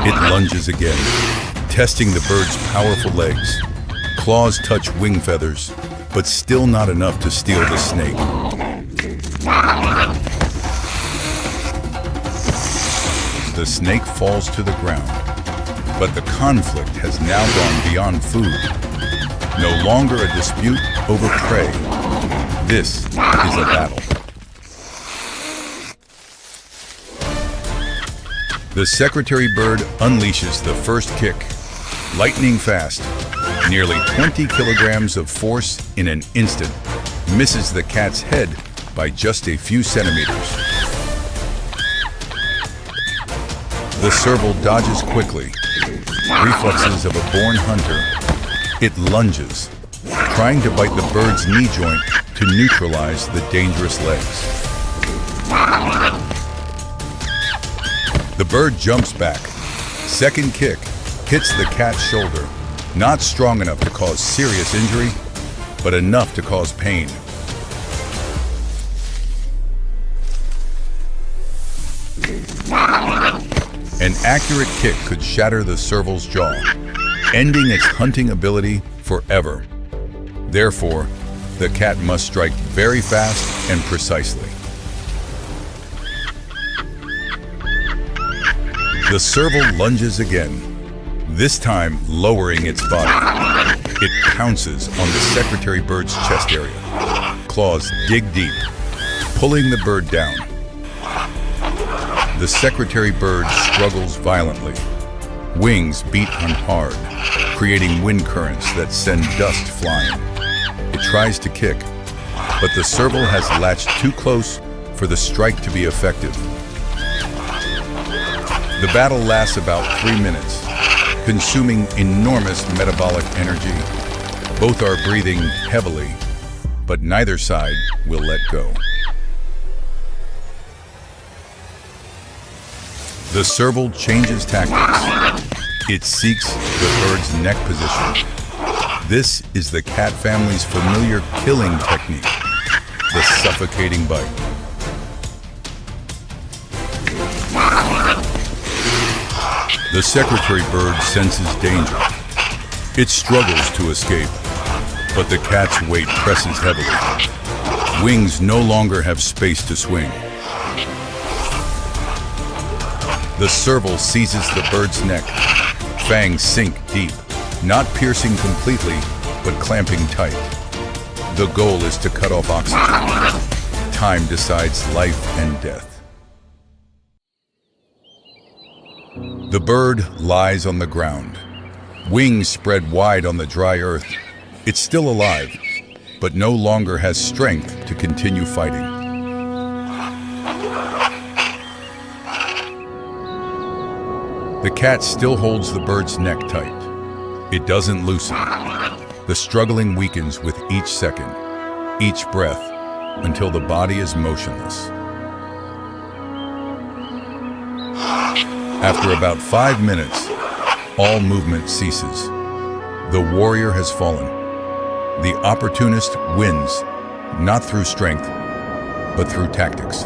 S1: It lunges again, testing the bird's powerful legs. Claws touch wing feathers, but still not enough to steal the snake. The snake falls to the ground, but the conflict has now gone beyond food. No longer a dispute over prey. This is a battle. The secretary bird unleashes the first kick, lightning fast. Nearly 20 kilograms of force in an instant, misses the cat's head by just a few centimeters. The serval dodges quickly, reflexes of a born hunter. It lunges, trying to bite the bird's knee joint to neutralize the dangerous legs. The bird jumps back. Second kick hits the cat's shoulder. Not strong enough to cause serious injury, but enough to cause pain. An accurate kick could shatter the serval's jaw, ending its hunting ability forever. Therefore, the cat must strike very fast and precisely. The serval lunges again, this time lowering its body. It pounces on the secretary bird's chest area. Claws dig deep, pulling the bird down. The secretary bird struggles violently. Wings beat on hard, creating wind currents that send dust flying. It tries to kick, but the serval has latched too close for the strike to be effective. The battle lasts about 3 minutes, consuming enormous metabolic energy. Both are breathing heavily, but neither side will let go. The serval changes tactics. It seeks the bird's neck position. This is the cat family's familiar killing technique, the suffocating bite. The secretary bird senses danger. It struggles to escape, but the cat's weight presses heavily. Wings no longer have space to swing. The serval seizes the bird's neck. Fangs sink deep, not piercing completely, but clamping tight. The goal is to cut off oxygen. Time decides life and death. The bird lies on the ground, wings spread wide on the dry earth. It's still alive, but no longer has strength to continue fighting. The cat still holds the bird's neck tight. It doesn't loosen. The struggling weakens with each second, each breath, until the body is motionless. After about 5 minutes, all movement ceases. The warrior has fallen. The opportunist wins, not through strength, but through tactics.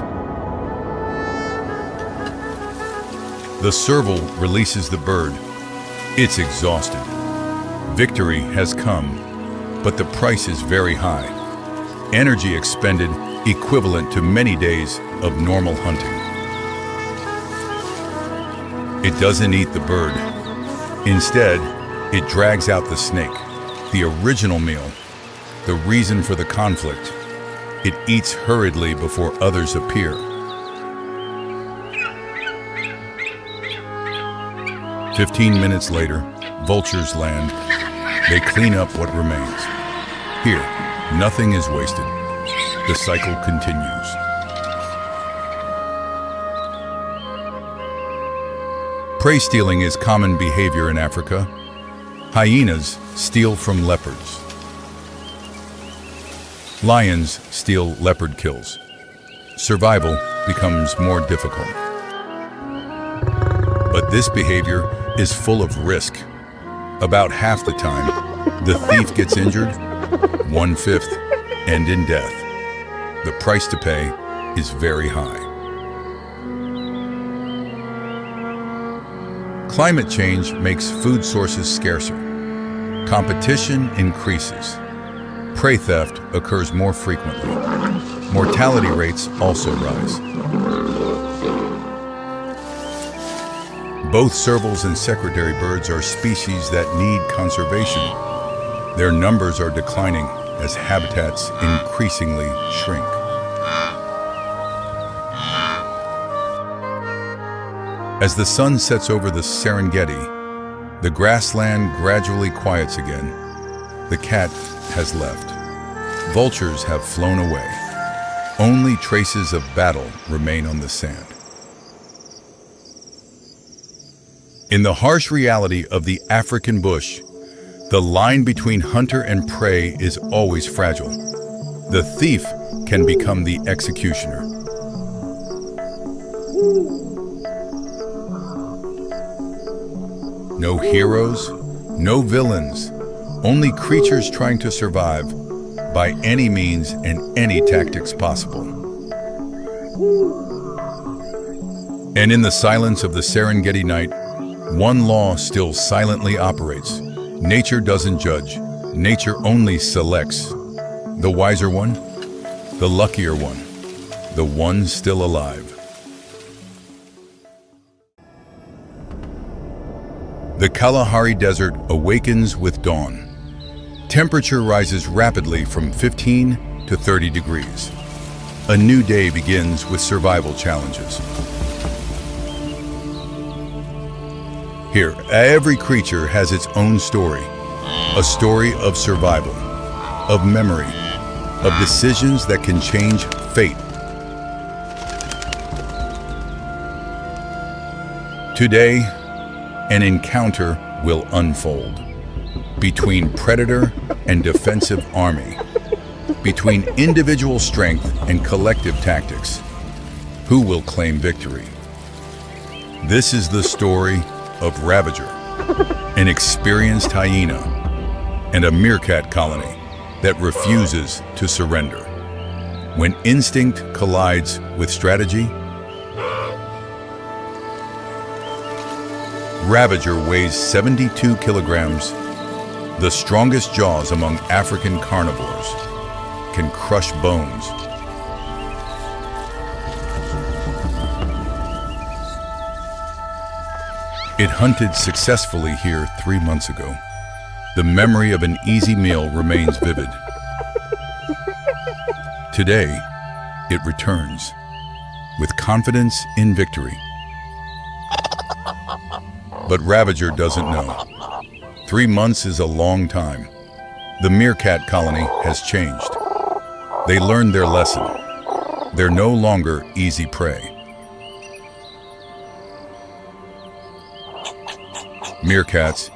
S1: The serval releases the bird. It's exhausted. Victory has come, but the price is very high. Energy expended equivalent to many days of normal hunting. It doesn't eat the bird. Instead, it drags out the snake, the original meal, the reason for the conflict. It eats hurriedly before others appear. 15 minutes later, vultures land. They clean up what remains. Here, nothing is wasted. The cycle continues. Prey stealing is common behavior in Africa. Hyenas steal from leopards. Lions steal leopard kills. Survival becomes more difficult. But this behavior is full of risk. About half the time, the thief gets injured, 1/5 end in death. The price to pay is very high. Climate change makes food sources scarcer. Competition increases. Prey theft occurs more frequently. Mortality rates also rise. Both servals and secretary birds are species that need conservation. Their numbers are declining as habitats increasingly shrink. As the sun sets over the Serengeti, the grassland gradually quiets again. The cat has left. Vultures have flown away. Only traces of battle remain on the sand. In the harsh reality of the African bush, the line between hunter and prey is always fragile. The thief can become the executioner. No heroes, no villains, only creatures trying to survive by any means and any tactics possible. And in the silence of the Serengeti night, one law still silently operates. Nature doesn't judge. Nature only selects. The wiser one, the luckier one, the one still alive. The Kalahari Desert awakens with dawn. Temperature rises rapidly from 15 to 30 degrees. A new day begins with survival challenges. Here, every creature has its own story. A story of survival, of memory, of decisions that can change fate. Today, an encounter will unfold between predator and defensive army, between individual strength and collective tactics. Who will claim victory? This is the story of Ravager, an experienced hyena, and a meerkat colony that refuses to surrender. When instinct collides with strategy, Ravager weighs 72 kilograms. The strongest jaws among African carnivores can crush bones. It hunted successfully here 3 months ago. The memory of an easy meal remains vivid. Today, it returns with confidence in victory. But Ravager doesn't know. 3 months is a long time. The meerkat colony has changed. They learned their lesson. They're no longer easy prey. Meerkats,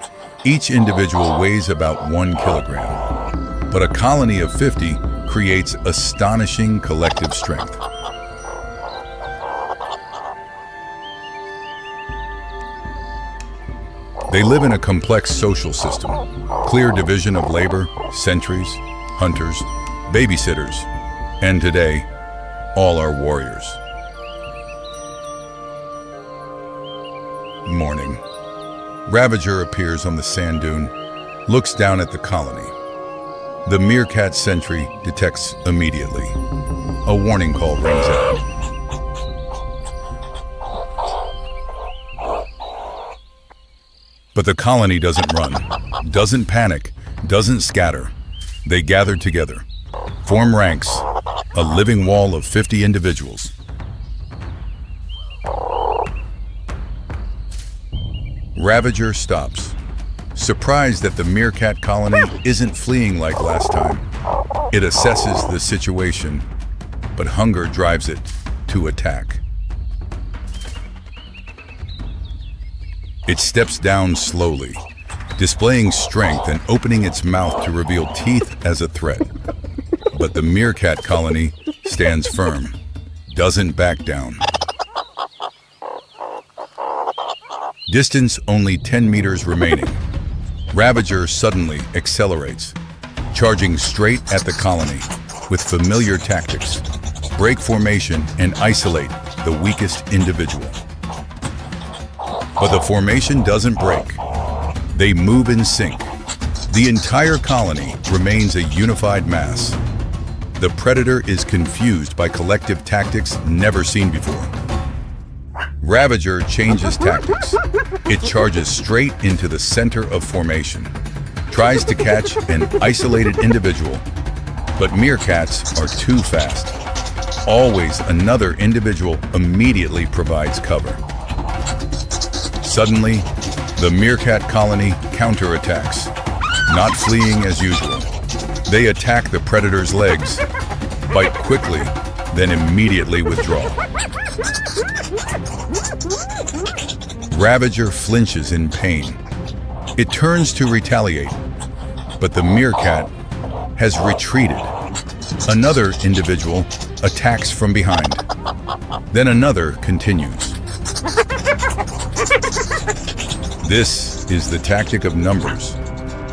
S1: each individual weighs about 1 kilogram, but a colony of 50 creates astonishing collective strength. They live in a complex social system, clear division of labor, sentries, hunters, babysitters, and today, all are warriors. Morning. Ravager appears on the sand dune, looks down at the colony. The meerkat sentry detects immediately. A warning call rings out. But the colony doesn't run, doesn't panic, doesn't scatter. They gather together, form ranks, a living wall of 50 individuals. Ravager stops, surprised that the meerkat colony isn't fleeing like last time. It assesses the situation, but hunger drives it to attack. It steps down slowly, displaying strength and opening its mouth to reveal teeth as a threat. But the meerkat colony stands firm, doesn't back down. Distance only 10 meters remaining. Ravager suddenly accelerates, charging straight at the colony with familiar tactics, break formation and isolate the weakest individual. But the formation doesn't break. They move in sync. The entire colony remains a unified mass. The predator is confused by collective tactics never seen before. Ravager changes tactics. It charges straight into the center of formation, tries to catch an isolated individual, but meerkats are too fast. Always another individual immediately provides cover. Suddenly, the meerkat colony counterattacks, not fleeing as usual. They attack the predator's legs, bite quickly, then immediately withdraw. Ravager flinches in pain. It turns to retaliate, but the meerkat has retreated. Another individual attacks from behind. Then another continues. This is the tactic of numbers.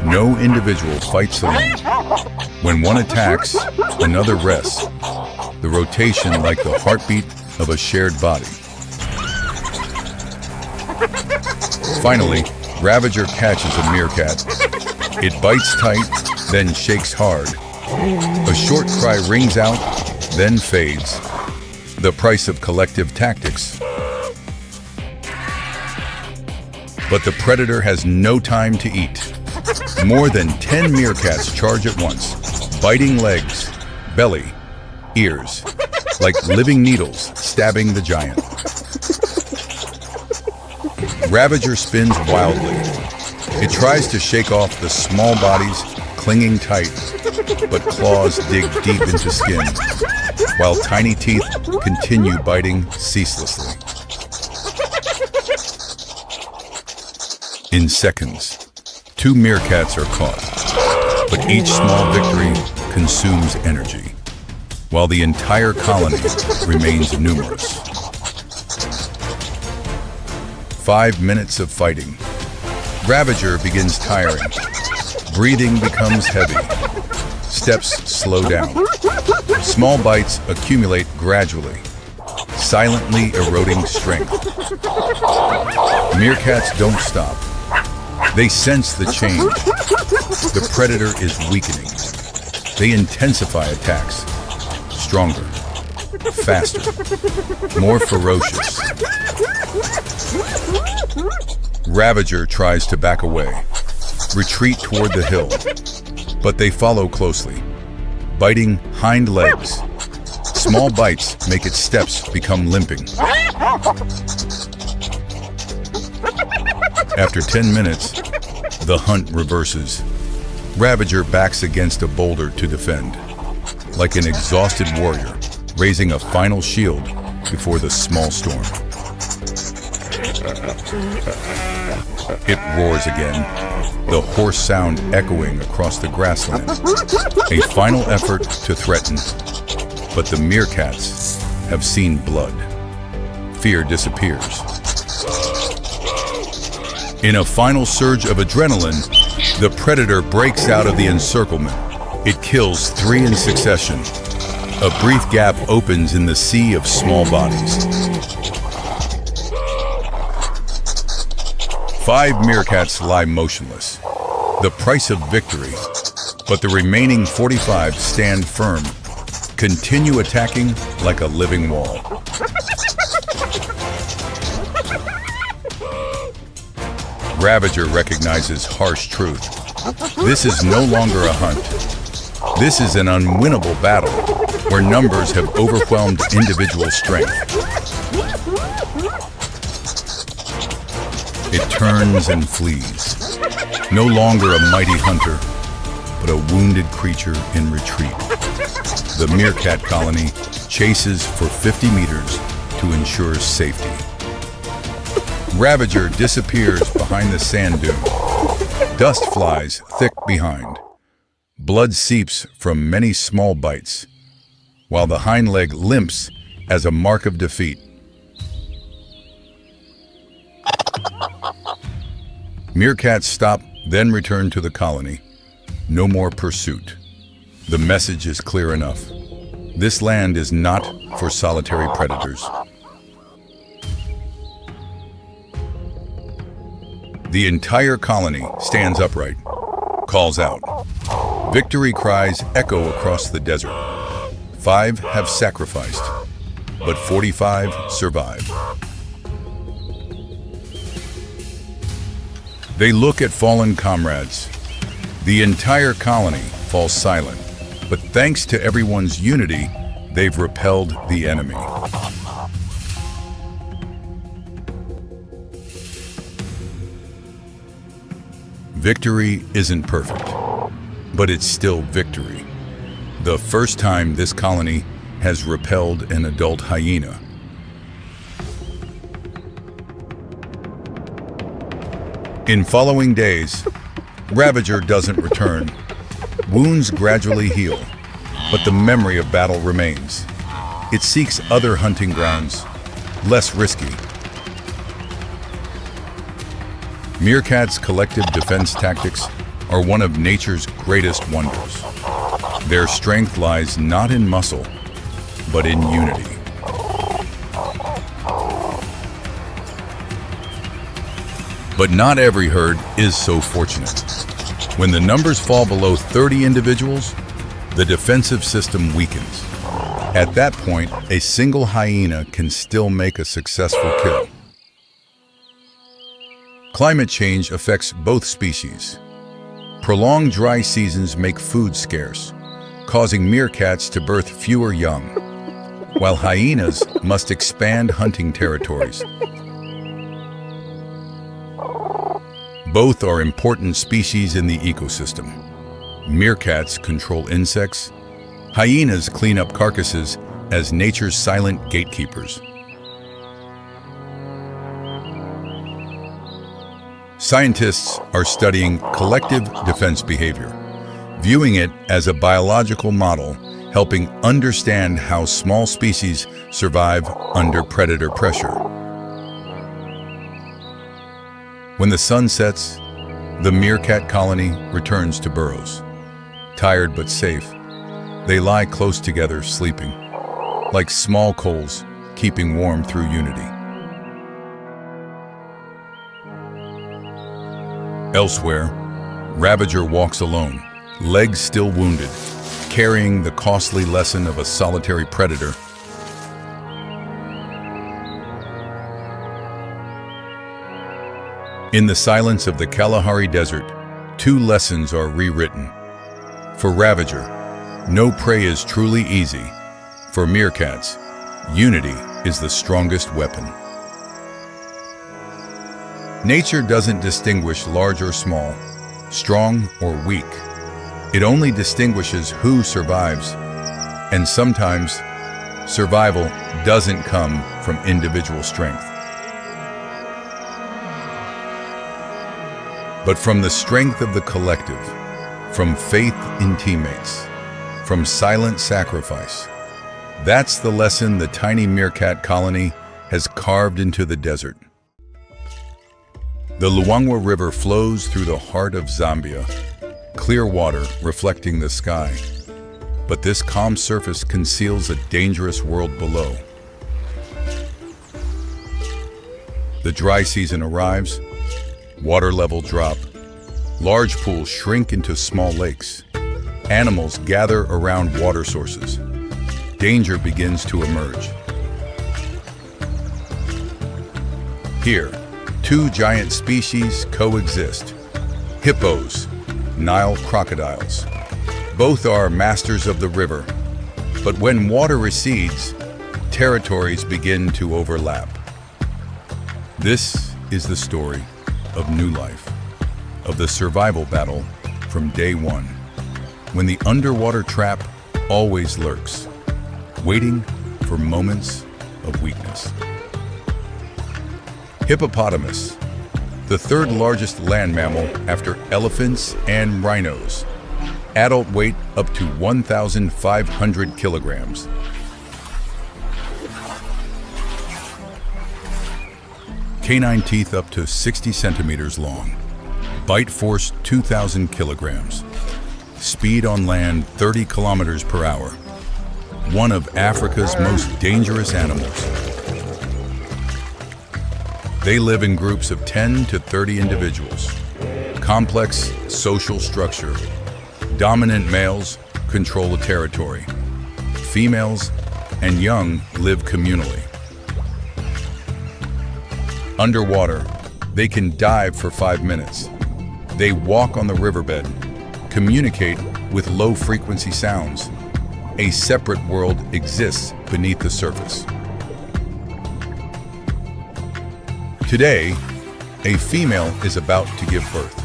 S1: No individual fights alone. When one attacks, another rests. The rotation like the heartbeat of a shared body. Finally, Ravager catches a meerkat. It bites tight, then shakes hard. A short cry rings out, then fades. The price of collective tactics. But the predator has no time to eat. More than 10 meerkats charge at once, biting legs, belly, ears, like living needles stabbing the giant. Ravager spins wildly. It tries to shake off the small bodies clinging tight, but claws dig deep into skin, while tiny teeth continue biting ceaselessly. In seconds, 2 meerkats are caught, but each small victory consumes energy, while the entire colony remains numerous. 5 minutes of fighting. Ravager begins tiring. Breathing becomes heavy. Steps slow down. Small bites accumulate gradually, silently eroding strength. Meerkats don't stop. They sense the change. The predator is weakening. They intensify attacks. Stronger, faster, more ferocious. Ravager tries to back away, retreat toward the hill, but they follow closely, biting hind legs. Small bites make its steps become limping. After 10 minutes, the hunt reverses. Ravager backs against a boulder to defend, like an exhausted warrior, raising a final shield before the small storm. It roars again, the hoarse sound echoing across the grassland. A final effort to threaten, but the meerkats have seen blood. Fear disappears. In a final surge of adrenaline, the predator breaks out of the encirclement. It kills 3 in succession. A brief gap opens in the sea of small bodies. 5 meerkats lie motionless, the price of victory, but the remaining 45 stand firm, continue attacking like a living wall. Ravager recognizes harsh truth. This is no longer a hunt. This is an unwinnable battle, where numbers have overwhelmed individual strength. It turns and flees, no longer a mighty hunter, but a wounded creature in retreat. The meerkat colony chases for 50 meters to ensure safety. Ravager disappears behind the sand dune. Dust flies thick behind. Blood seeps from many small bites, while the hind leg limps as a mark of defeat. Meerkats stop, then return to the colony. No more pursuit. The message is clear enough. This land is not for solitary predators. The entire colony stands upright, calls out. Victory cries echo across the desert. 5 have sacrificed, but 45 survive. They look at fallen comrades. The entire colony falls silent, but thanks to everyone's unity, they've repelled the enemy. Victory isn't perfect, but it's still victory. The first time this colony has repelled an adult hyena. In following days, Ravager doesn't return. Wounds gradually heal, but the memory of battle remains. It seeks other hunting grounds, less risky. Meerkats' collective defense tactics are one of nature's greatest wonders. Their strength lies not in muscle, but in unity. But not every herd is so fortunate. When the numbers fall below 30 individuals, the defensive system weakens. At that point, a single hyena can still make a successful kill. Climate change affects both species. Prolonged dry seasons make food scarce, causing meerkats to birth fewer young, while hyenas must expand hunting territories. Both are important species in the ecosystem. Meerkats control insects. Hyenas clean up carcasses as nature's silent gatekeepers. Scientists are studying collective defense behavior, viewing it as a biological model, helping understand how small species survive under predator pressure. When the sun sets, the meerkat colony returns to burrows. Tired but safe, they lie close together, sleeping, like small coals, keeping warm through unity. Elsewhere, Ravager walks alone, legs still wounded, carrying the costly lesson of a solitary predator. In the silence of the Kalahari Desert, two lessons are rewritten. For Ravager, no prey is truly easy. For meerkats, unity is the strongest weapon. Nature doesn't distinguish large or small, strong or weak. It only distinguishes who survives. And sometimes, survival doesn't come from individual strength, but from the strength of the collective, from faith in teammates, from silent sacrifice. That's the lesson the tiny meerkat colony has carved into the desert. The Luangwa River flows through the heart of Zambia, clear water reflecting the sky. But this calm surface conceals a dangerous world below. The dry season arrives, water level drop, large pools shrink into small lakes. Animals gather around water sources. Danger begins to emerge. Here, two giant species coexist. Hippos, Nile crocodiles. Both are masters of the river, but when water recedes, territories begin to overlap. This is the story of new life, of the survival battle from day one, when the underwater trap always lurks, waiting for moments of weakness. Hippopotamus, the third largest land mammal after elephants and rhinos. Adult weight up to 1,500 kilograms. Canine teeth up to 60 centimeters long. Bite force 2,000 kilograms. Speed on land 30 kilometers per hour. One of Africa's most dangerous animals. They live in groups of 10 to 30 individuals. Complex social structure. Dominant males control a territory. Females and young live communally. Underwater, they can dive for 5 minutes. They walk on the riverbed, communicate with low-frequency sounds. A separate world exists beneath the surface. Today, a female is about to give birth.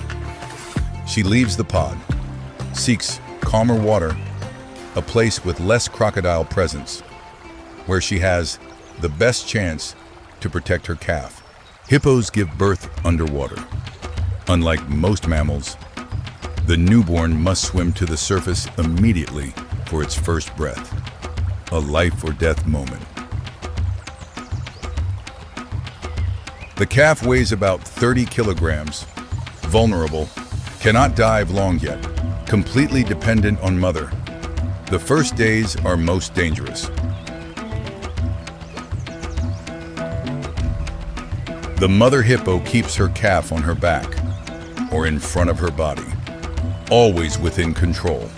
S1: She leaves the pod, seeks calmer water, a place with less crocodile presence, where she has the best chance to protect her calf. Hippos give birth underwater. Unlike most mammals, the newborn must swim to the surface immediately for its first breath, a life or death moment. The calf weighs about 30 kilograms, vulnerable, cannot dive long yet, completely dependent on mother. The first days are most dangerous. The mother hippo keeps her calf on her back or in front of her body, always within control.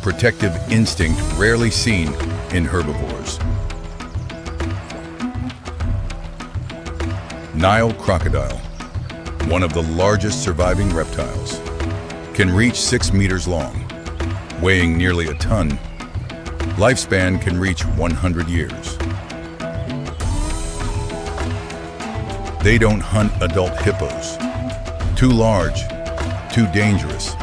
S1: Protective instinct rarely seen in herbivores. Nile crocodile, one of the largest surviving reptiles, can reach 6 meters long, weighing nearly a ton. Lifespan can reach 100 years. They don't hunt adult hippos. Too large, too dangerous.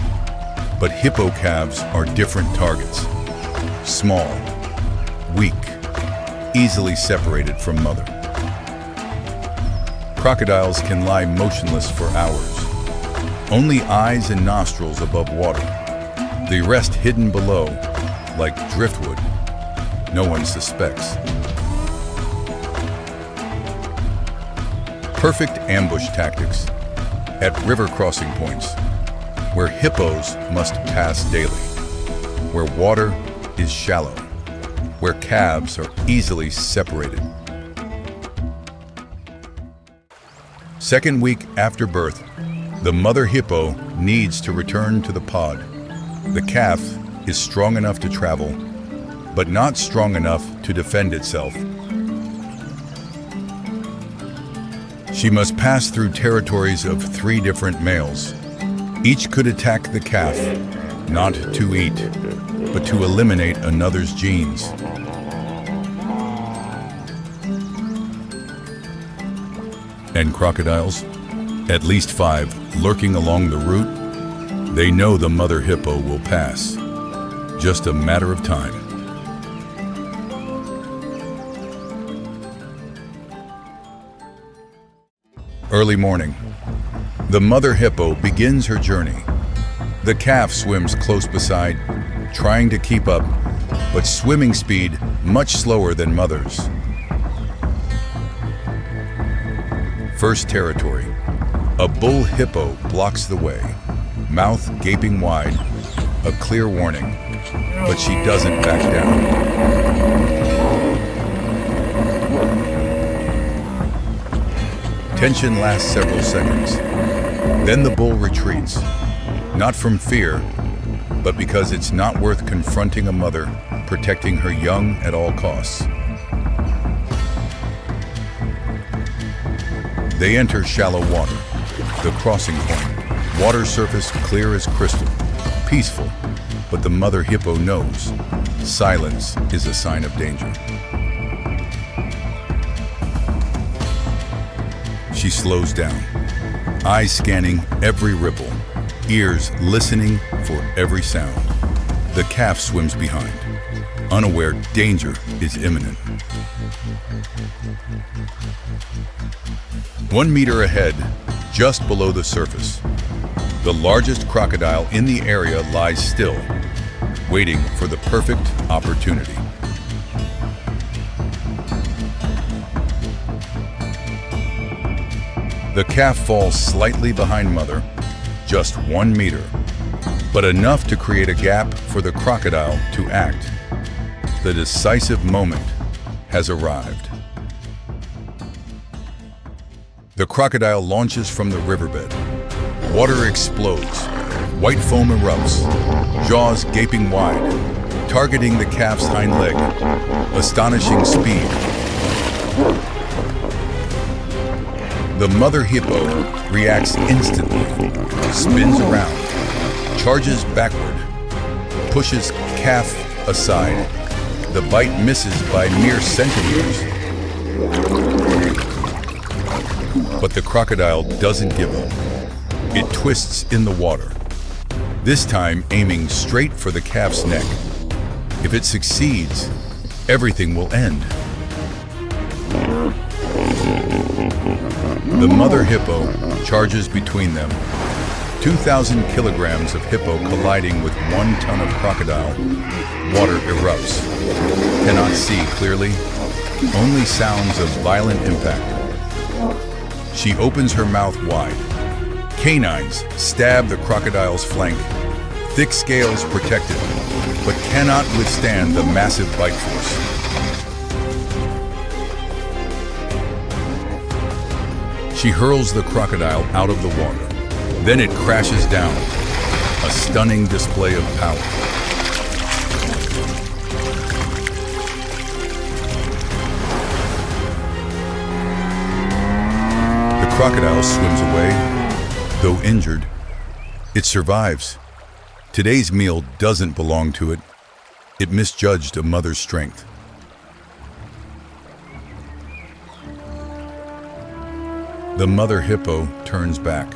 S1: But hippo calves are different targets. Small, weak, easily separated from mother. Crocodiles can lie motionless for hours. Only eyes and nostrils above water. The rest hidden below, like driftwood. No one suspects. Perfect ambush tactics at river crossing points, where hippos must pass daily, where water is shallow, where calves are easily separated. Second week after birth, the mother hippo needs to return to the pod. The calf is strong enough to travel, but not strong enough to defend itself. She must pass through territories of 3 different males. Each could attack the calf, not to eat, but to eliminate another's genes. And crocodiles, at least 5 lurking along the route, they know the mother hippo will pass. Just a matter of time. Early morning. The mother hippo begins her journey. The calf swims close beside, trying to keep up, but swimming speed much slower than mother's. First territory. A bull hippo blocks the way, mouth gaping wide, a clear warning, but she doesn't back down. Tension lasts several seconds. Then the bull retreats, not from fear, but because it's not worth confronting a mother protecting her young at all costs. They enter shallow water, the crossing point, water surface clear as crystal, peaceful, but the mother hippo knows silence is a sign of danger. She slows down, eyes scanning every ripple, ears listening for every sound. The calf swims behind, unaware danger is imminent. 1 meter ahead, just below the surface, the largest crocodile in the area lies still, waiting for the perfect opportunity. The calf falls slightly behind mother, just 1 meter, but enough to create a gap for the crocodile to act. The decisive moment has arrived. The crocodile launches from the riverbed. Water explodes, white foam erupts, jaws gaping wide, targeting the calf's hind leg. Astonishing speed. The mother hippo reacts instantly, spins around, charges backward, pushes calf aside. The bite misses by mere centimeters. But the crocodile doesn't give up. It twists in the water, this time aiming straight for the calf's neck. If it succeeds, everything will end. The mother hippo charges between them. 2,000 kilograms of hippo colliding with 1 ton of crocodile. Water erupts. Cannot see clearly. Only sounds of violent impact. She opens her mouth wide. Canines stab the crocodile's flank. Thick scales protect it, but cannot withstand the massive bite force. She hurls the crocodile out of the water. Then it crashes down, a stunning display of power. The crocodile swims away. Though injured, it survives. Today's meal doesn't belong to it. It misjudged a mother's strength. The mother hippo turns back,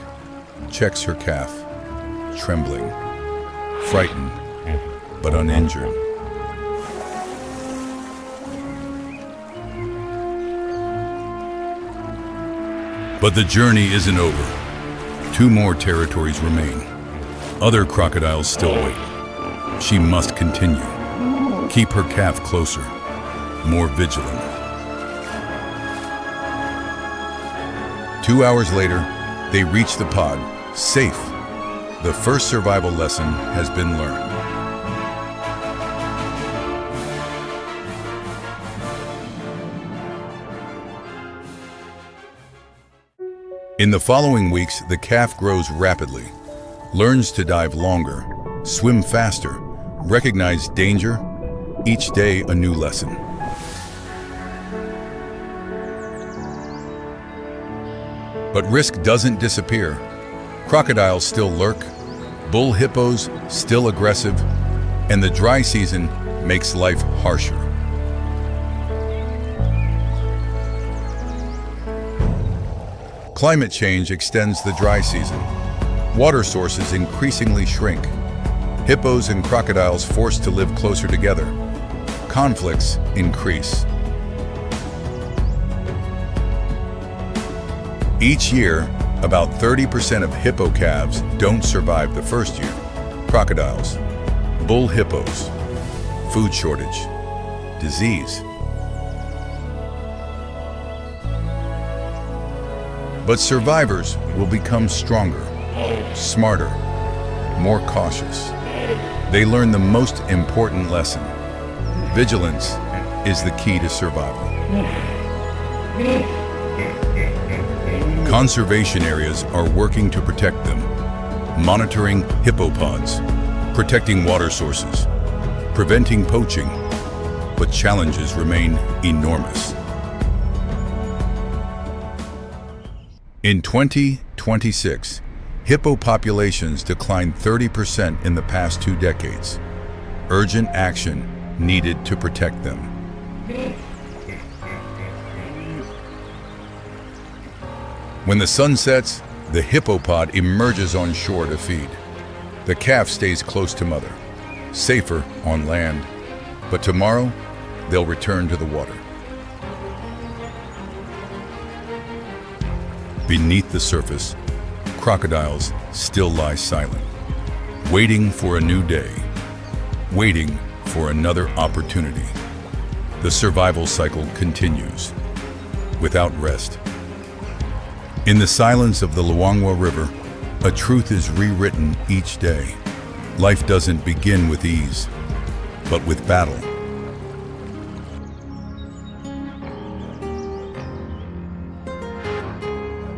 S1: checks her calf, trembling, frightened, but uninjured. But the journey isn't over. 2 more territories remain. Other crocodiles still wait. She must continue. Keep her calf closer, more vigilant. 2 hours later, they reach the pod, safe. The first survival lesson has been learned. In the following weeks, the calf grows rapidly, learns to dive longer, swim faster, recognize danger, each day a new lesson. But risk doesn't disappear. Crocodiles still lurk, bull hippos still aggressive, and the dry season makes life harsher. Climate change extends the dry season. Water sources increasingly shrink. Hippos and crocodiles forced to live closer together. Conflicts increase. Each year, about 30% of hippo calves don't survive the first year. Crocodiles, bull hippos, food shortage, disease. But survivors will become stronger, smarter, more cautious. They learn the most important lesson. Vigilance is the key to survival. Conservation areas are working to protect them, monitoring hippopods, protecting water sources, preventing poaching, but challenges remain enormous. In 2026, hippo populations declined 30% in the past 2 decades. Urgent action needed to protect them. When the sun sets, the hippopod emerges on shore to feed. The calf stays close to mother, safer on land, but tomorrow they'll return to the water. Beneath the surface, crocodiles still lie silent, waiting for a new day, waiting for another opportunity. The survival cycle continues, without rest. In the silence of the Luangwa River, a truth is rewritten each day. Life doesn't begin with ease, but with battle.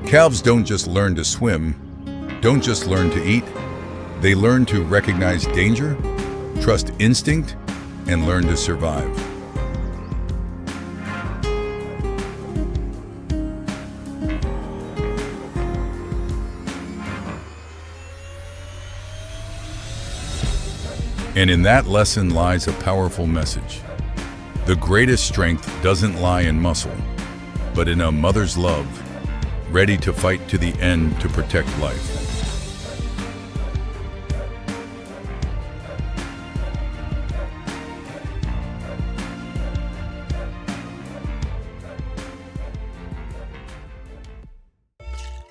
S1: Calves don't just learn to swim, don't just learn to eat. They learn to recognize danger, trust instinct, and learn to survive. And in that lesson lies a powerful message. The greatest strength doesn't lie in muscle, but in a mother's love, ready to fight to the end to protect life.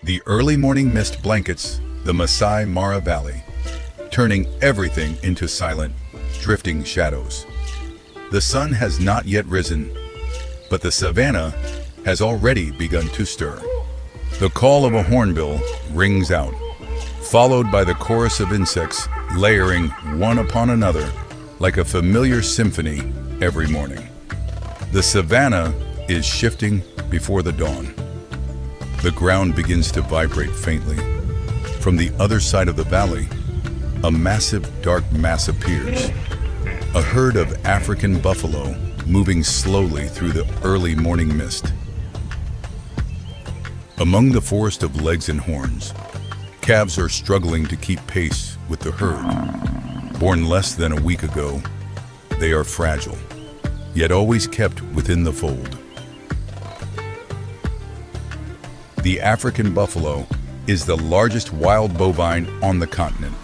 S1: The early morning mist blankets the Masai Mara Valley, turning everything into silent, drifting shadows. The sun has not yet risen, but the savanna has already begun to stir. The call of a hornbill rings out, followed by the chorus of insects layering one upon another like a familiar symphony every morning. The savanna is shifting before the dawn. The ground begins to vibrate faintly. From the other side of the valley, a massive dark mass appears. A herd of African buffalo moving slowly through the early morning mist. Among the forest of legs and horns, calves are struggling to keep pace with the herd. Born less than a week ago, they are fragile, yet always kept within the fold. The African buffalo is the largest wild bovine on the continent.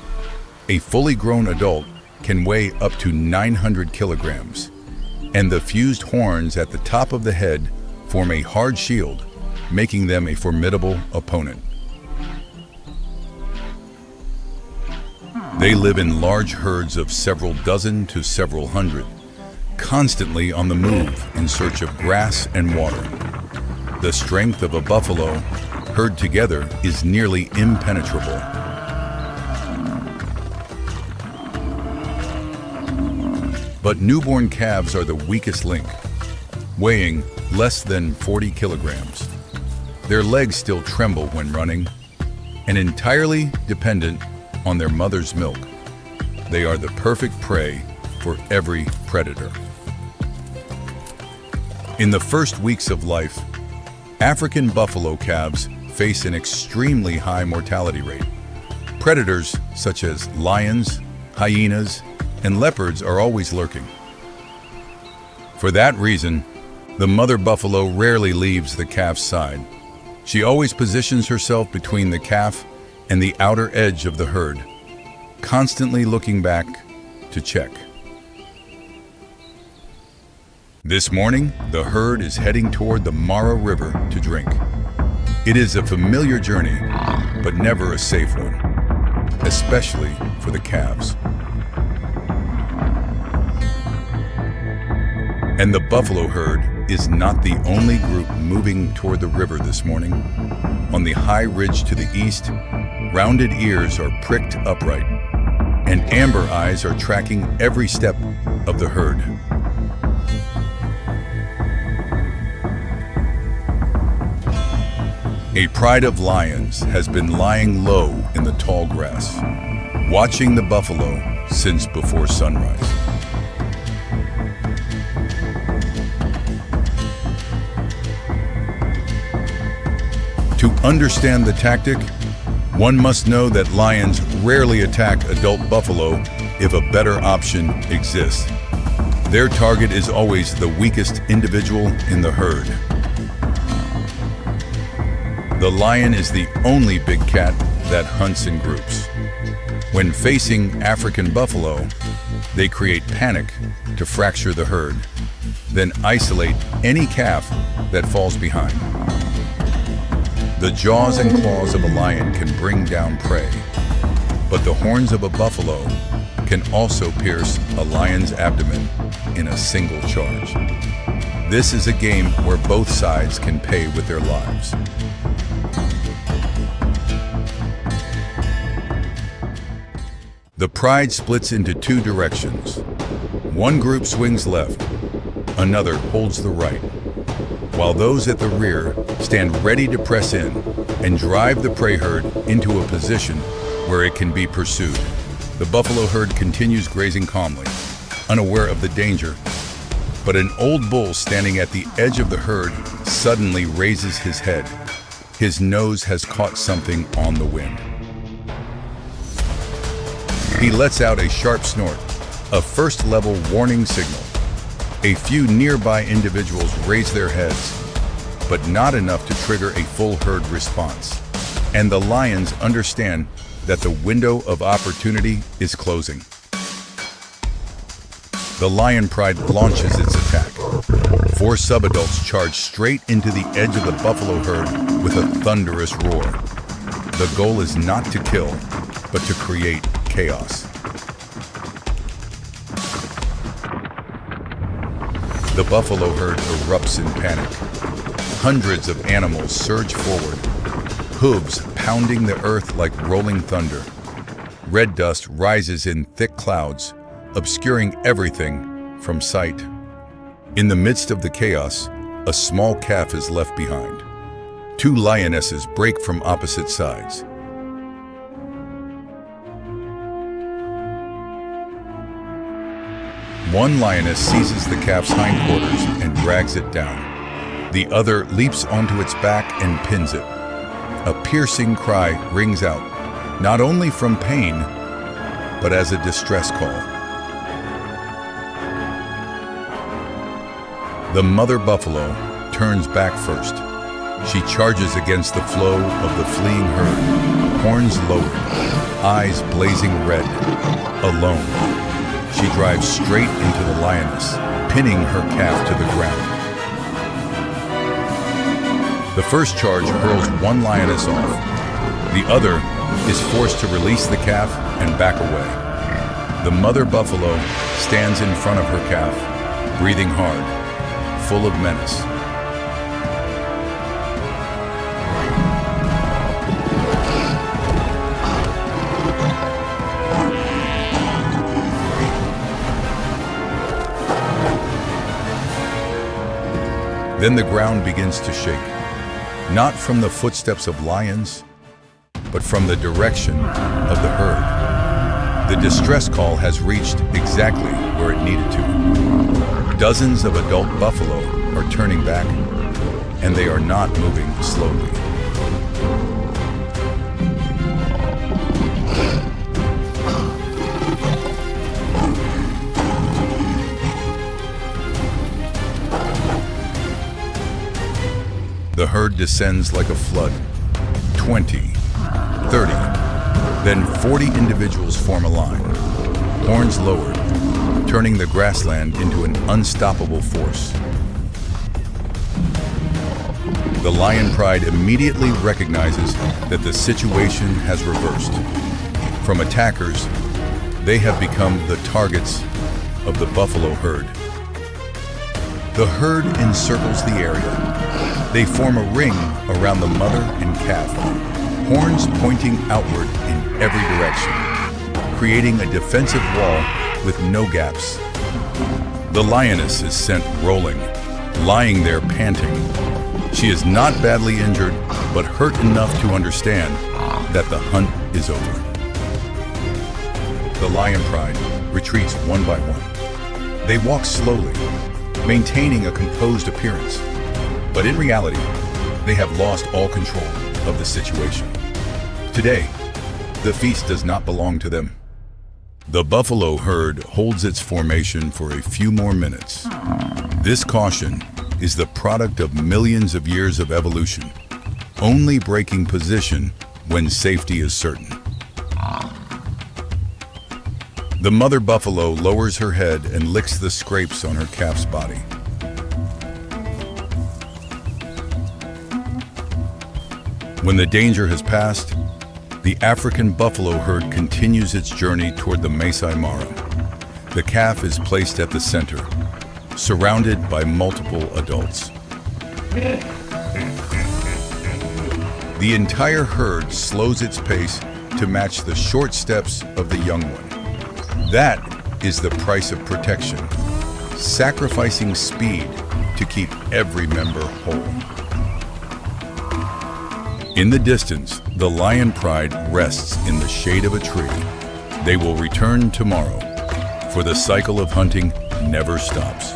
S1: A fully grown adult can weigh up to 900 kilograms, and the fused horns at the top of the head form a hard shield, making them a formidable opponent. They live in large herds of several dozen to several hundred, constantly on the move in search of grass and water. The strength of a buffalo herd together is nearly impenetrable. But newborn calves are the weakest link, weighing less than 40 kilograms. Their legs still tremble when running, and entirely dependent on their mother's milk. They are the perfect prey for every predator. In the first weeks of life, African buffalo calves face an extremely high mortality rate. Predators such as lions, hyenas, and leopards are always lurking. For that reason, the mother buffalo rarely leaves the calf's side. She always positions herself between the calf and the outer edge of the herd, constantly looking back to check. This morning, the herd is heading toward the Mara River to drink. It is a familiar journey, but never a safe one, especially for the calves. And the buffalo herd is not the only group moving toward the river this morning. On the high ridge to the east, rounded ears are pricked upright, and amber eyes are tracking every step of the herd. A pride of lions has been lying low in the tall grass, watching the buffalo since before sunrise. To understand the tactic, one must know that lions rarely attack adult buffalo if a better option exists. Their target is always the weakest individual in the herd. The lion is the only big cat that hunts in groups. When facing African buffalo, they create panic to fracture the herd, then isolate any calf that falls behind. The jaws and claws of a lion can bring down prey, but the horns of a buffalo can also pierce a lion's abdomen in a single charge. This is a game where both sides can pay with their lives. The pride splits into two directions. One group swings left, another holds the right, while those at the rear stand ready to press in and drive the prey herd into a position where it can be pursued. The buffalo herd continues grazing calmly, unaware of the danger, but an old bull standing at the edge of the herd suddenly raises his head. His nose has caught something on the wind. He lets out a sharp snort, a first-level warning signal. A few nearby individuals raise their heads, but not enough to trigger a full herd response. And the lions understand that the window of opportunity is closing. The lion pride launches its attack. Four subadults charge straight into the edge of the buffalo herd with a thunderous roar. The goal is not to kill, but to create chaos. The buffalo herd erupts in panic. Hundreds of animals surge forward, hooves pounding the earth like rolling thunder. Red dust rises in thick clouds, obscuring everything from sight. In the midst of the chaos, a small calf is left behind. Two lionesses break from opposite sides. One lioness seizes the calf's hindquarters and drags it down. The other leaps onto its back and pins it. A piercing cry rings out, not only from pain, but as a distress call. The mother buffalo turns back first. She charges against the flow of the fleeing herd, horns lowered, eyes blazing red, alone. She drives straight into the lioness, pinning her calf to the ground. The first charge hurls one lioness off. The other is forced to release the calf and back away. The mother buffalo stands in front of her calf, breathing hard, full of menace. Then the ground begins to shake, not from the footsteps of lions, but from the direction of the herd. The distress call has reached exactly where it needed to. Dozens of adult buffalo are turning back, and they are not moving slowly. The herd descends like a flood. 20, 30, then 40 individuals form a line, horns lowered, turning the grassland into an unstoppable force. The lion pride immediately recognizes that the situation has reversed. From attackers, they have become the targets of the buffalo herd. The herd encircles the area. They form a ring around the mother and calf, horns pointing outward in every direction, creating a defensive wall with no gaps. The lioness is sent rolling, lying there panting. She is not badly injured, but hurt enough to understand that the hunt is over. The lion pride retreats one by one. They walk slowly, maintaining a composed appearance. But in reality, they have lost all control of the situation. Today, the feast does not belong to them. The buffalo herd holds its formation for a few more minutes. This caution is the product of millions of years of evolution, only breaking position when safety is certain. The mother buffalo lowers her head and licks the scrapes on her calf's body. When the danger has passed, the African buffalo herd continues its journey toward the Masai Mara. The calf is placed at the center, surrounded by multiple adults. The entire herd slows its pace to match the short steps of the young one. That is the price of protection, sacrificing speed to keep every member whole. In the distance, the lion pride rests in the shade of a tree. They will return tomorrow, for the cycle of hunting never stops.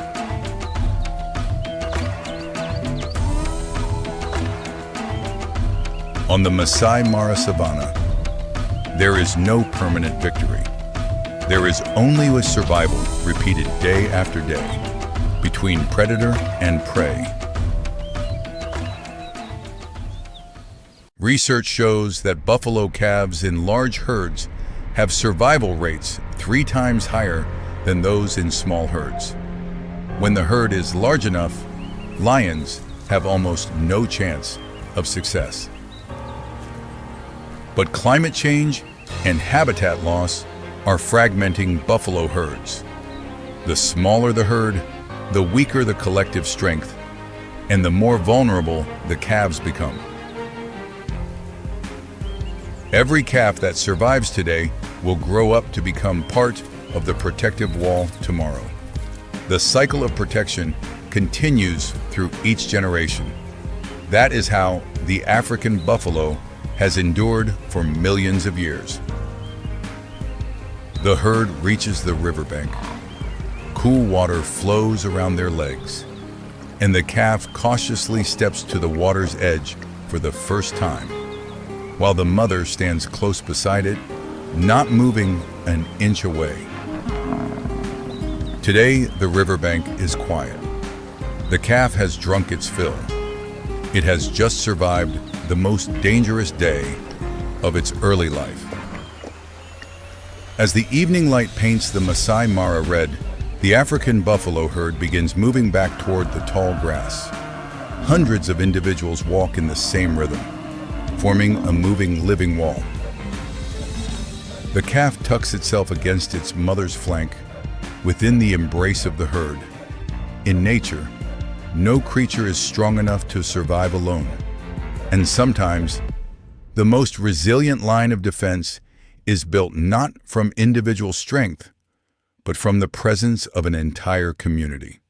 S1: On the Masai Mara Savannah, there is no permanent victory. There is only a survival repeated day after day between predator and prey. Research shows that buffalo calves in large herds have survival rates 3 times higher than those in small herds. When the herd is large enough, lions have almost no chance of success. But climate change and habitat loss are fragmenting buffalo herds. The smaller the herd, the weaker the collective strength, and the more vulnerable the calves become. Every calf that survives today will grow up to become part of the protective wall tomorrow. The cycle of protection continues through each generation. That is how the African buffalo has endured for millions of years. The herd reaches the riverbank. Cool water flows around their legs, and the calf cautiously steps to the water's edge for the first time, while the mother stands close beside it, not moving an inch away. Today, the riverbank is quiet. The calf has drunk its fill. It has just survived the most dangerous day of its early life. As the evening light paints the Masai Mara red, the African buffalo herd begins moving back toward the tall grass. Hundreds of individuals walk in the same rhythm, forming a moving, living wall. The calf tucks itself against its mother's flank, within the embrace of the herd. In nature, no creature is strong enough to survive alone. And sometimes, the most resilient line of defense is built not from individual strength, but from the presence of an entire community.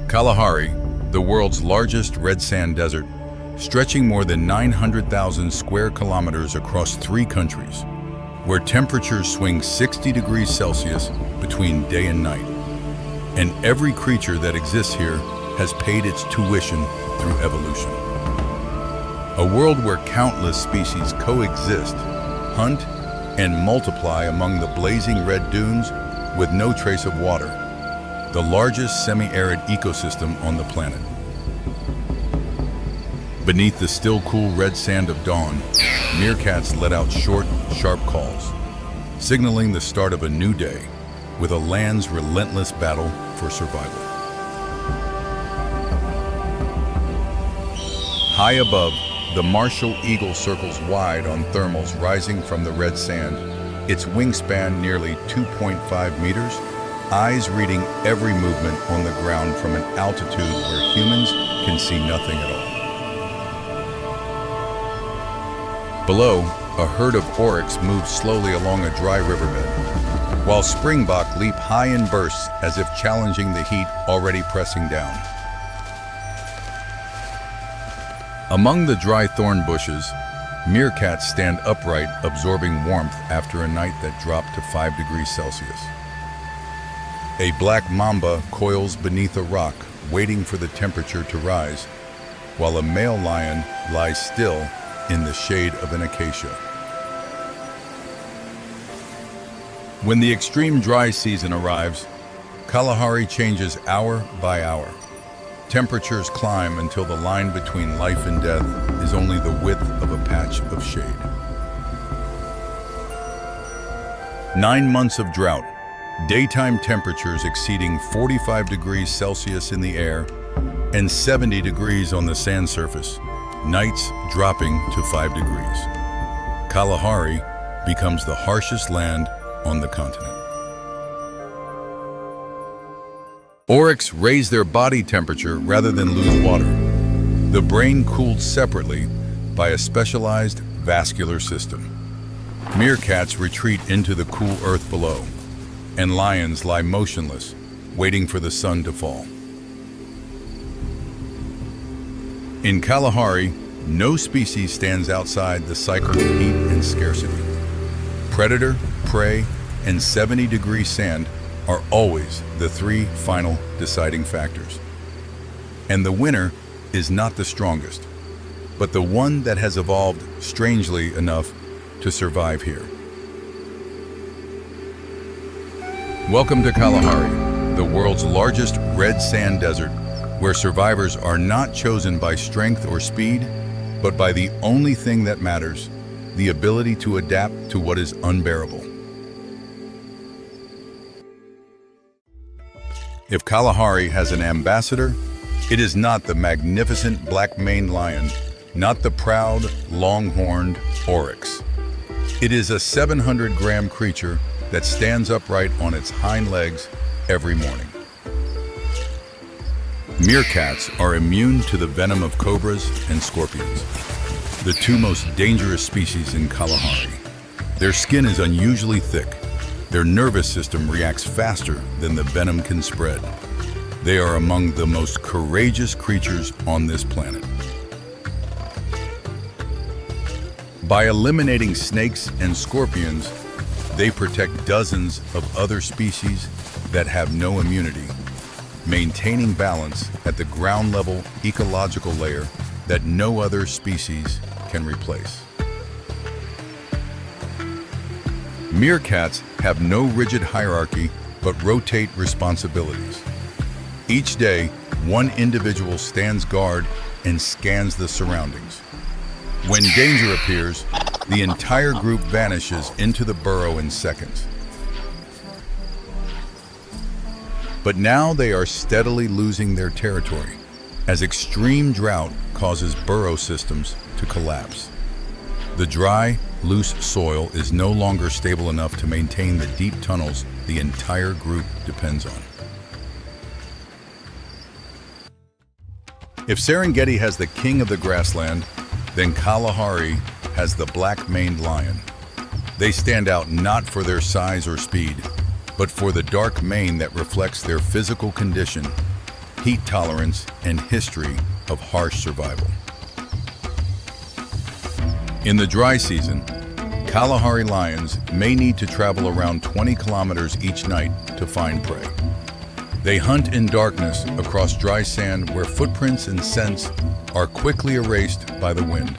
S1: Kalahari, the world's largest red sand desert, stretching more than 900,000 square kilometers across 3 countries, where temperatures swing 60 degrees Celsius between day and night. And every creature that exists here has paid its tuition through evolution. A world where countless species coexist, hunt, and multiply among the blazing red dunes with no trace of water, the largest semi-arid ecosystem on the planet. Beneath the still cool red sand of dawn, meerkats let out short, sharp calls, signaling the start of a new day with a land's relentless battle for survival. High above, the Martial eagle circles wide on thermals rising from the red sand, its wingspan nearly 2.5 meters, eyes reading every movement on the ground from an altitude where humans can see nothing at all. Below, a herd of oryx moves slowly along a dry riverbed, while springbok leap high in bursts as if challenging the heat already pressing down. Among the dry thorn bushes, meerkats stand upright, absorbing warmth after a night that dropped to 5 degrees Celsius. A black mamba coils beneath a rock, waiting for the temperature to rise, while a male lion lies still in the shade of an acacia. When the extreme dry season arrives, Kalahari changes hour by hour. Temperatures climb until the line between life and death is only the width of a patch of shade. 9 months of drought, daytime temperatures exceeding 45 degrees Celsius in the air and 70 degrees on the sand surface, nights dropping to 5 degrees. Kalahari becomes the harshest land on the continent. Oryx raise their body temperature rather than lose water. The brain cooled separately by a specialized vascular system. Meerkats retreat into the cool earth below, and lions lie motionless, waiting for the sun to fall. In Kalahari, no species stands outside the cycle of heat and scarcity. Predator, prey, and 70-degree sand are always the 3 final deciding factors. And the winner is not the strongest, but the one that has evolved strangely enough to survive here. Welcome to Kalahari, the world's largest red sand desert, where survivors are not chosen by strength or speed, but by the only thing that matters, the ability to adapt to what is unbearable. If Kalahari has an ambassador, it is not the magnificent black-maned lion, not the proud, long-horned oryx. It is a 700-gram creature that stands upright on its hind legs every morning. Meerkats are immune to the venom of cobras and scorpions, the 2 most dangerous species in Kalahari. Their skin is unusually thick. Their nervous system reacts faster than the venom can spread. They are among the most courageous creatures on this planet. By eliminating snakes and scorpions, they protect dozens of other species that have no immunity, maintaining balance at the ground-level ecological layer that no other species can replace. Meerkats have no rigid hierarchy but rotate responsibilities. Each day, one individual stands guard and scans the surroundings. When danger appears, the entire group vanishes into the burrow in seconds. But now they are steadily losing their territory as extreme drought causes burrow systems to collapse. The dry, loose soil is no longer stable enough to maintain the deep tunnels the entire group depends on. If Serengeti has the king of the grassland, then Kalahari has the black-maned lion. They stand out not for their size or speed, but for the dark mane that reflects their physical condition, heat tolerance, and history of harsh survival. In the dry season, Kalahari lions may need to travel around 20 kilometers each night to find prey. They hunt in darkness across dry sand where footprints and scents are quickly erased by the wind.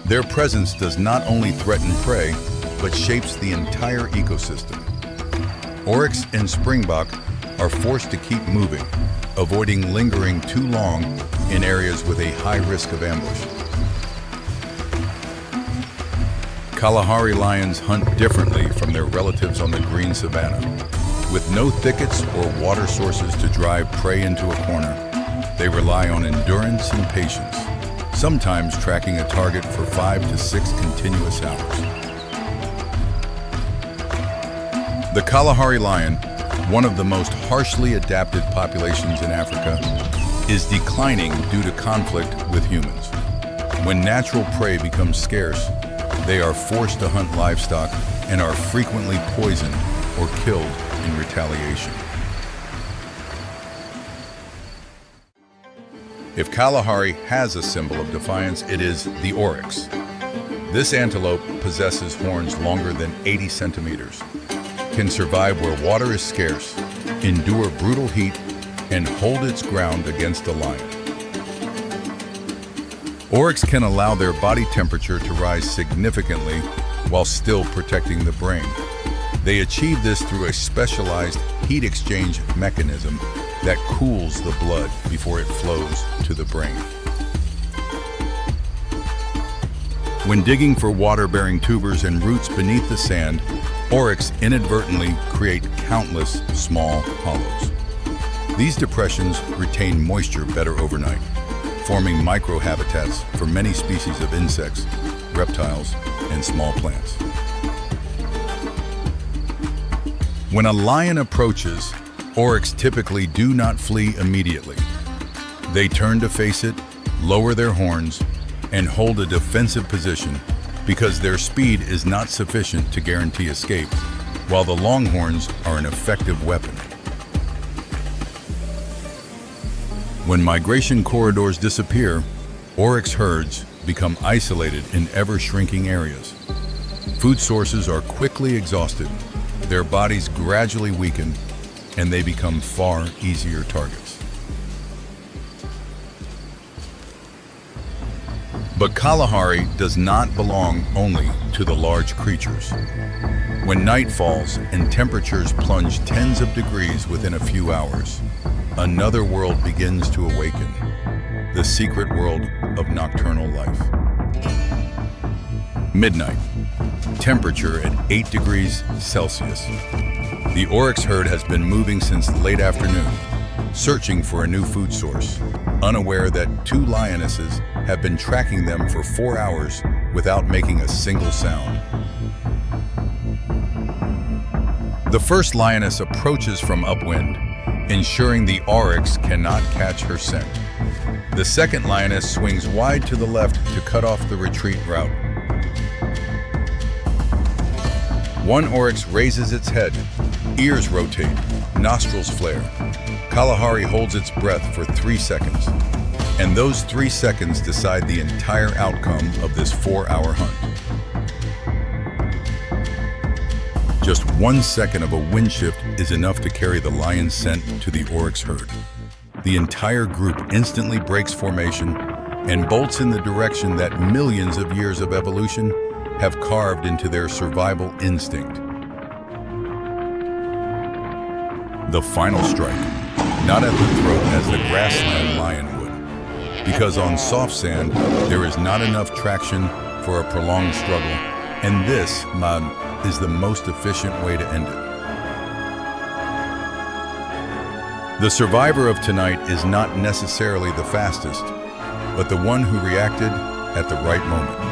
S1: Their presence does not only threaten prey, but shapes the entire ecosystem. Oryx and springbok are forced to keep moving, avoiding lingering too long in areas with a high risk of ambush. Kalahari lions hunt differently from their relatives on the green savanna. With no thickets or water sources to drive prey into a corner, they rely on endurance and patience, sometimes tracking a target for 5 to 6 continuous hours. The Kalahari lion, one of the most harshly adapted populations in Africa, is declining due to conflict with humans. When natural prey becomes scarce, they are forced to hunt livestock and are frequently poisoned or killed in retaliation. If Kalahari has a symbol of defiance, it is the oryx. This antelope possesses horns longer than 80 centimeters, can survive where water is scarce, endure brutal heat, and hold its ground against a lion. Oryx can allow their body temperature to rise significantly while still protecting the brain. They achieve this through a specialized heat exchange mechanism that cools the blood before it flows to the brain. When digging for water-bearing tubers and roots beneath the sand, oryx inadvertently create countless small hollows. These depressions retain moisture better overnight, forming microhabitats for many species of insects, reptiles, and small plants. When a lion approaches, oryx typically do not flee immediately. They turn to face it, lower their horns, and hold a defensive position because their speed is not sufficient to guarantee escape, while the longhorns are an effective weapon. When migration corridors disappear, oryx herds become isolated in ever-shrinking areas. Food sources are quickly exhausted, their bodies gradually weaken, and they become far easier targets. But Kalahari does not belong only to the large creatures. When night falls and temperatures plunge tens of degrees within a few hours, another world begins to awaken, the secret world of nocturnal life. Midnight, temperature at 8 degrees Celsius. The oryx herd has been moving since late afternoon, searching for a new food source, unaware that 2 lionesses have been tracking them for 4 hours without making a single sound. The first lioness approaches from upwind, ensuring the oryx cannot catch her scent. The second lioness swings wide to the left to cut off the retreat route. One oryx raises its head, ears rotate, nostrils flare. Kalahari holds its breath for 3 seconds, and those 3 seconds decide the entire outcome of this 4-hour hunt. Just 1 second of a wind shift is enough to carry the lion's scent to the oryx herd. The entire group instantly breaks formation and bolts in the direction that millions of years of evolution have carved into their survival instinct. The final strike, not at the throat as the grassland lion would, because on soft sand there is not enough traction for a prolonged struggle, and this, Mad, is the most efficient way to end it. The survivor of tonight is not necessarily the fastest, but the one who reacted at the right moment.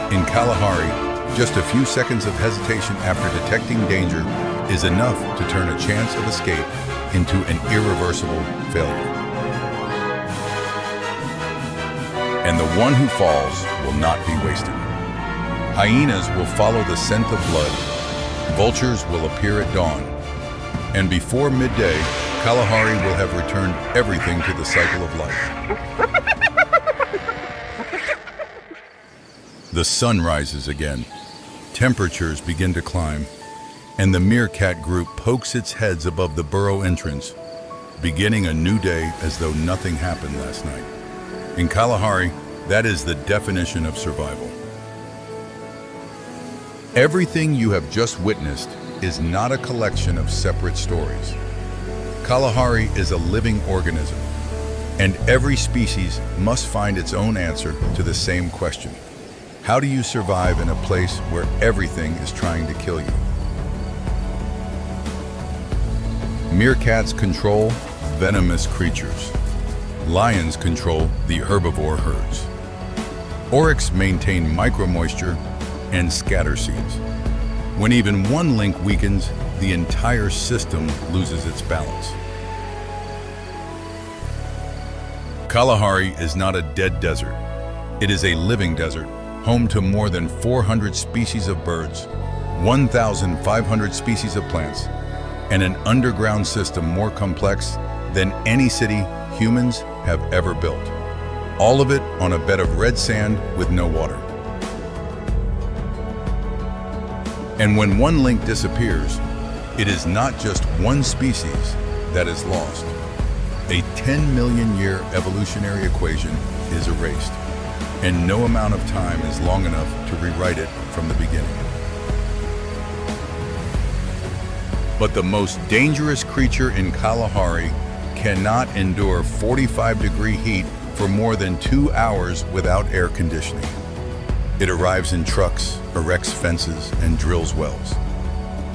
S1: In Kalahari, just a few seconds of hesitation after detecting danger is enough to turn a chance of escape into an irreversible failure. And the one who falls will not be wasted. Hyenas will follow the scent of blood, vultures will appear at dawn, and before midday, Kalahari will have returned everything to the cycle of life. The sun rises again, temperatures begin to climb, and the meerkat group pokes its heads above the burrow entrance, beginning a new day as though nothing happened last night. In Kalahari, that is the definition of survival. Everything you have just witnessed is not a collection of separate stories. Kalahari is a living organism, and every species must find its own answer to the same question. How do you survive in a place where everything is trying to kill you? Meerkats control venomous creatures. Lions control the herbivore herds. Oryx maintain micro-moisture and scatter seeds. When even one link weakens, the entire system loses its balance. Kalahari is not a dead desert. It is a living desert, home to more than 400 species of birds, 1,500 species of plants, and an underground system more complex than any city humans have ever built. All of it on a bed of red sand with no water. And when one link disappears, it is not just one species that is lost. A 10 million year evolutionary equation is erased, and no amount of time is long enough to rewrite it from the beginning. But the most dangerous creature in Kalahari cannot endure 45-degree heat for more than 2 hours without air conditioning. It arrives in trucks, erects fences, and drills wells.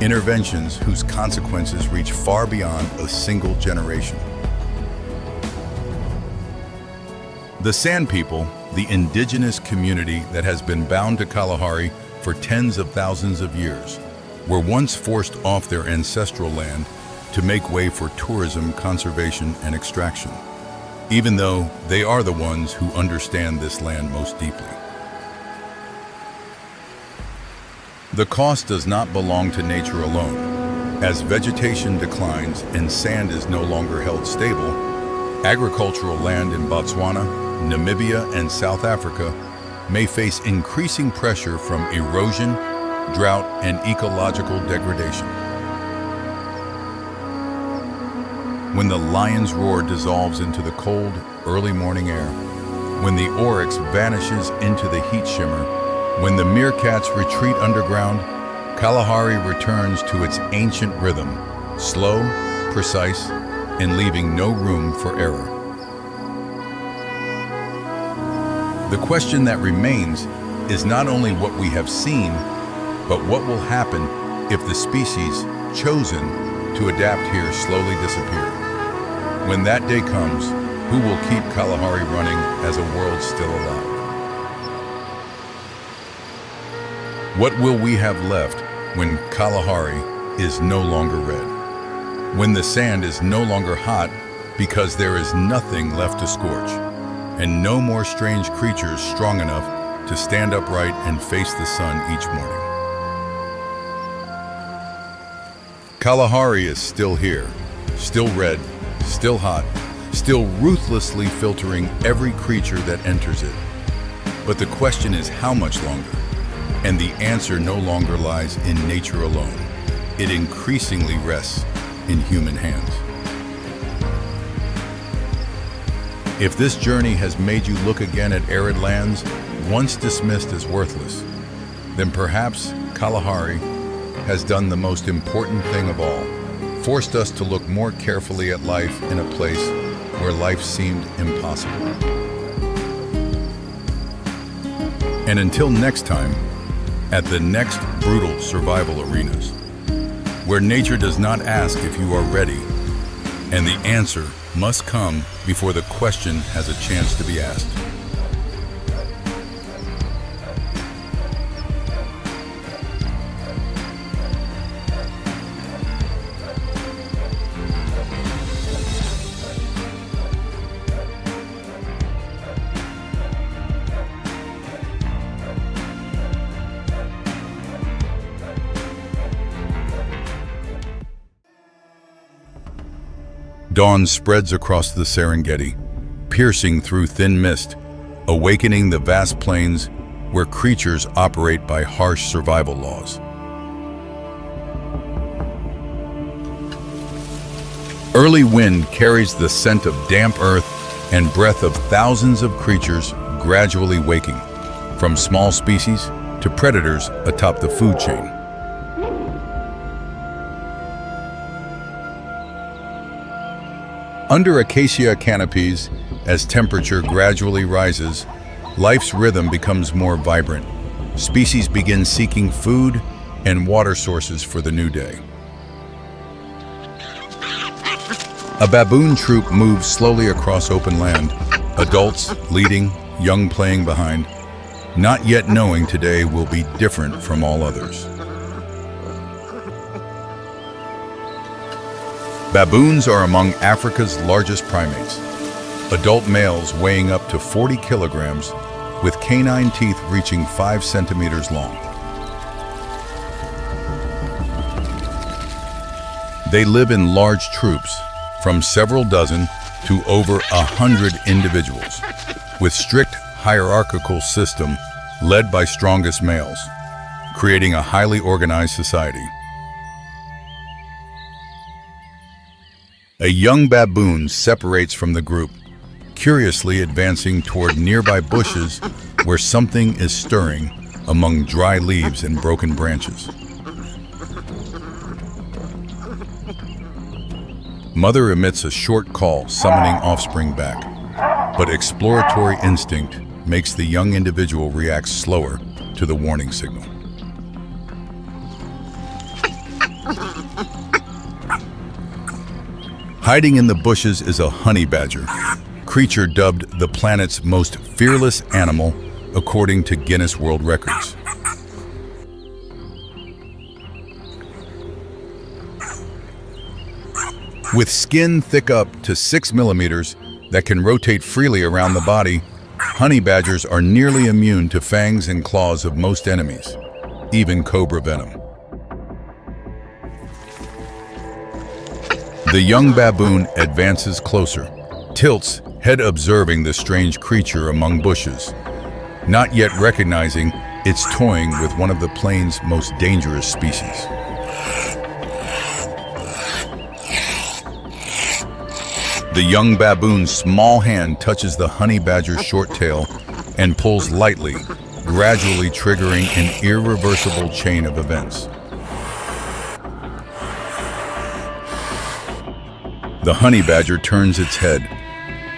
S1: Interventions whose consequences reach far beyond a single generation. The Sand People, the indigenous community that has been bound to Kalahari for tens of thousands of years, were once forced off their ancestral land to make way for tourism, conservation, and extraction, even though they are the ones who understand this land most deeply. The cost does not belong to nature alone. As vegetation declines and sand is no longer held stable, agricultural land in Botswana, Namibia, and South Africa may face increasing pressure from erosion, drought, and ecological degradation. When the lion's roar dissolves into the cold, early morning air, when the oryx vanishes into the heat shimmer, when the meerkats retreat underground, Kalahari returns to its ancient rhythm, slow, precise, and leaving no room for error. The question that remains is not only what we have seen, but what will happen if the species chosen to adapt here slowly disappear. When that day comes, who will keep Kalahari running as a world still alive? What will we have left when Kalahari is no longer red? When the sand is no longer hot because there is nothing left to scorch, and no more strange creatures strong enough to stand upright and face the sun each morning. Kalahari is still here, still red, still hot, still ruthlessly filtering every creature that enters it. But the question is how much longer? And the answer no longer lies in nature alone. It increasingly rests in human hands. If this journey has made you look again at arid lands once dismissed as worthless, then perhaps Kalahari has done the most important thing of all, forced us to look more carefully at life in a place where life seemed impossible. And until next time, at the next brutal survival arenas, where nature does not ask if you are ready, and the answer must come before the question has a chance to be asked. Dawn spreads across the Serengeti, piercing through thin mist, awakening the vast plains where creatures operate by harsh survival laws. Early wind carries the scent of damp earth and breath of thousands of creatures gradually waking, from small species to predators atop the food chain. Under acacia canopies, as temperature gradually rises, life's rhythm becomes more vibrant. Species begin seeking food and water sources for the new day. A baboon troop moves slowly across open land, adults leading, young playing behind, not yet knowing today will be different from all others. Baboons are among Africa's largest primates, adult males weighing up to 40 kilograms with canine teeth reaching 5 centimeters long. They live in large troops, from several dozen to over 100 individuals, with strict hierarchical system led by strongest males, creating a highly organized society. A young baboon separates from the group, curiously advancing toward nearby bushes where something is stirring among dry leaves and broken branches. Mother emits a short call summoning offspring back, but exploratory instinct makes the young individual react slower to the warning signal. Hiding in the bushes is a honey badger, creature dubbed the planet's most fearless animal according to Guinness World Records. With skin thick up to 6 millimeters that can rotate freely around the body, honey badgers are nearly immune to fangs and claws of most enemies, even cobra venom. The young baboon advances closer, tilts, head observing the strange creature among bushes, not yet recognizing it's toying with one of the plains' most dangerous species. The young baboon's small hand touches the honey badger's short tail and pulls lightly, gradually triggering an irreversible chain of events. The honey badger turns its head,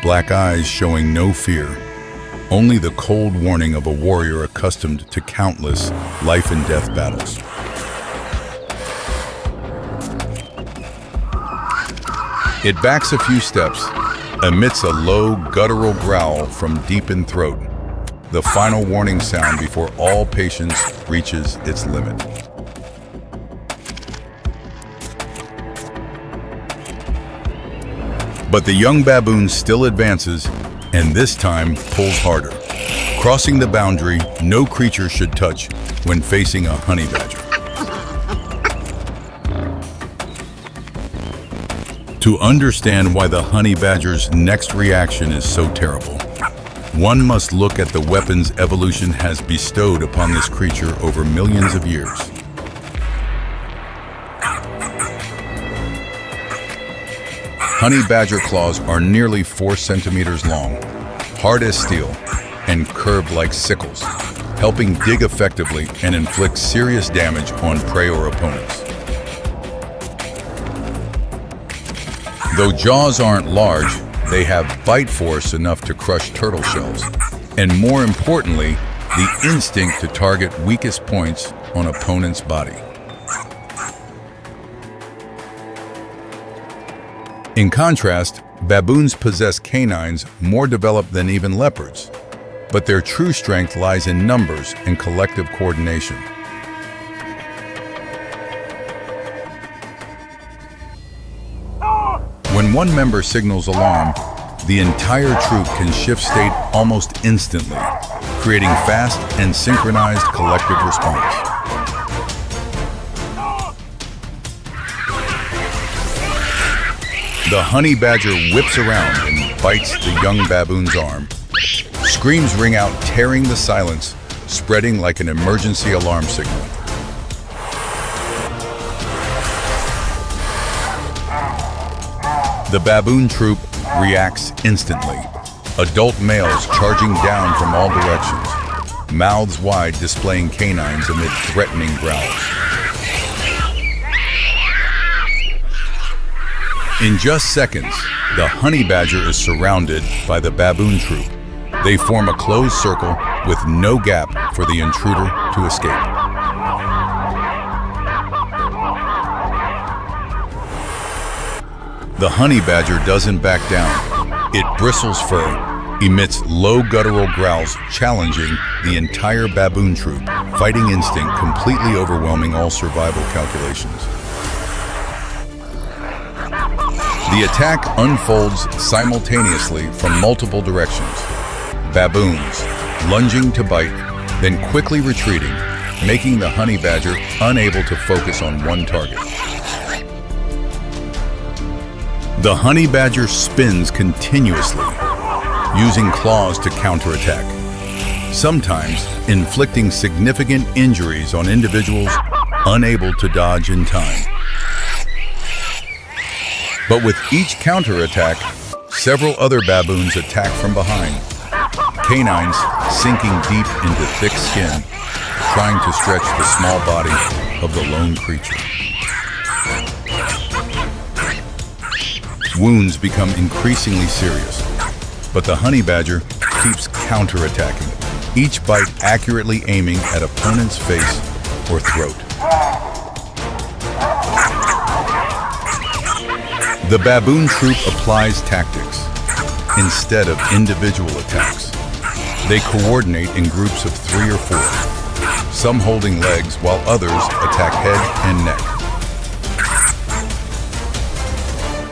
S1: black eyes showing no fear, only the cold warning of a warrior accustomed to countless life and death battles. It backs a few steps, emits a low, guttural growl from deep in throat, the final warning sound before all patience reaches its limit. But the young baboon still advances, and this time pulls harder, crossing the boundary no creature should touch when facing a honey badger. To understand why the honey badger's next reaction is so terrible, one must look at the weapons evolution has bestowed upon this creature over millions of years. Honey badger claws are nearly 4 centimeters long, hard as steel, and curved like sickles, helping dig effectively and inflict serious damage on prey or opponents. Though jaws aren't large, they have bite force enough to crush turtle shells, and more importantly, the instinct to target weakest points on opponent's body. In contrast, baboons possess canines more developed than even leopards, but their true strength lies in numbers and collective coordination. When one member signals alarm, the entire troop can shift state almost instantly, creating fast and synchronized collective response. The honey badger whips around and bites the young baboon's arm. Screams ring out, tearing the silence, spreading like an emergency alarm signal. The baboon troop reacts instantly. Adult males charging down from all directions, mouths wide displaying canines amid threatening growls. In just seconds, the honey badger is surrounded by the baboon troop. They form a closed circle with no gap for the intruder to escape. The honey badger doesn't back down. It bristles fur, emits low guttural growls challenging the entire baboon troop, fighting instinct completely overwhelming all survival calculations. The attack unfolds simultaneously from multiple directions. Baboons lunging to bite, then quickly retreating, making the honey badger unable to focus on one target. The honey badger spins continuously, using claws to counterattack, sometimes inflicting significant injuries on individuals unable to dodge in time. But with each counterattack, several other baboons attack from behind, canines sinking deep into thick skin, trying to stretch the small body of the lone creature. Wounds become increasingly serious, but the honey badger keeps counterattacking, each bite accurately aiming at opponent's face or throat. The baboon troop applies tactics instead of individual attacks. They coordinate in groups of 3 or 4, some holding legs while others attack head and neck.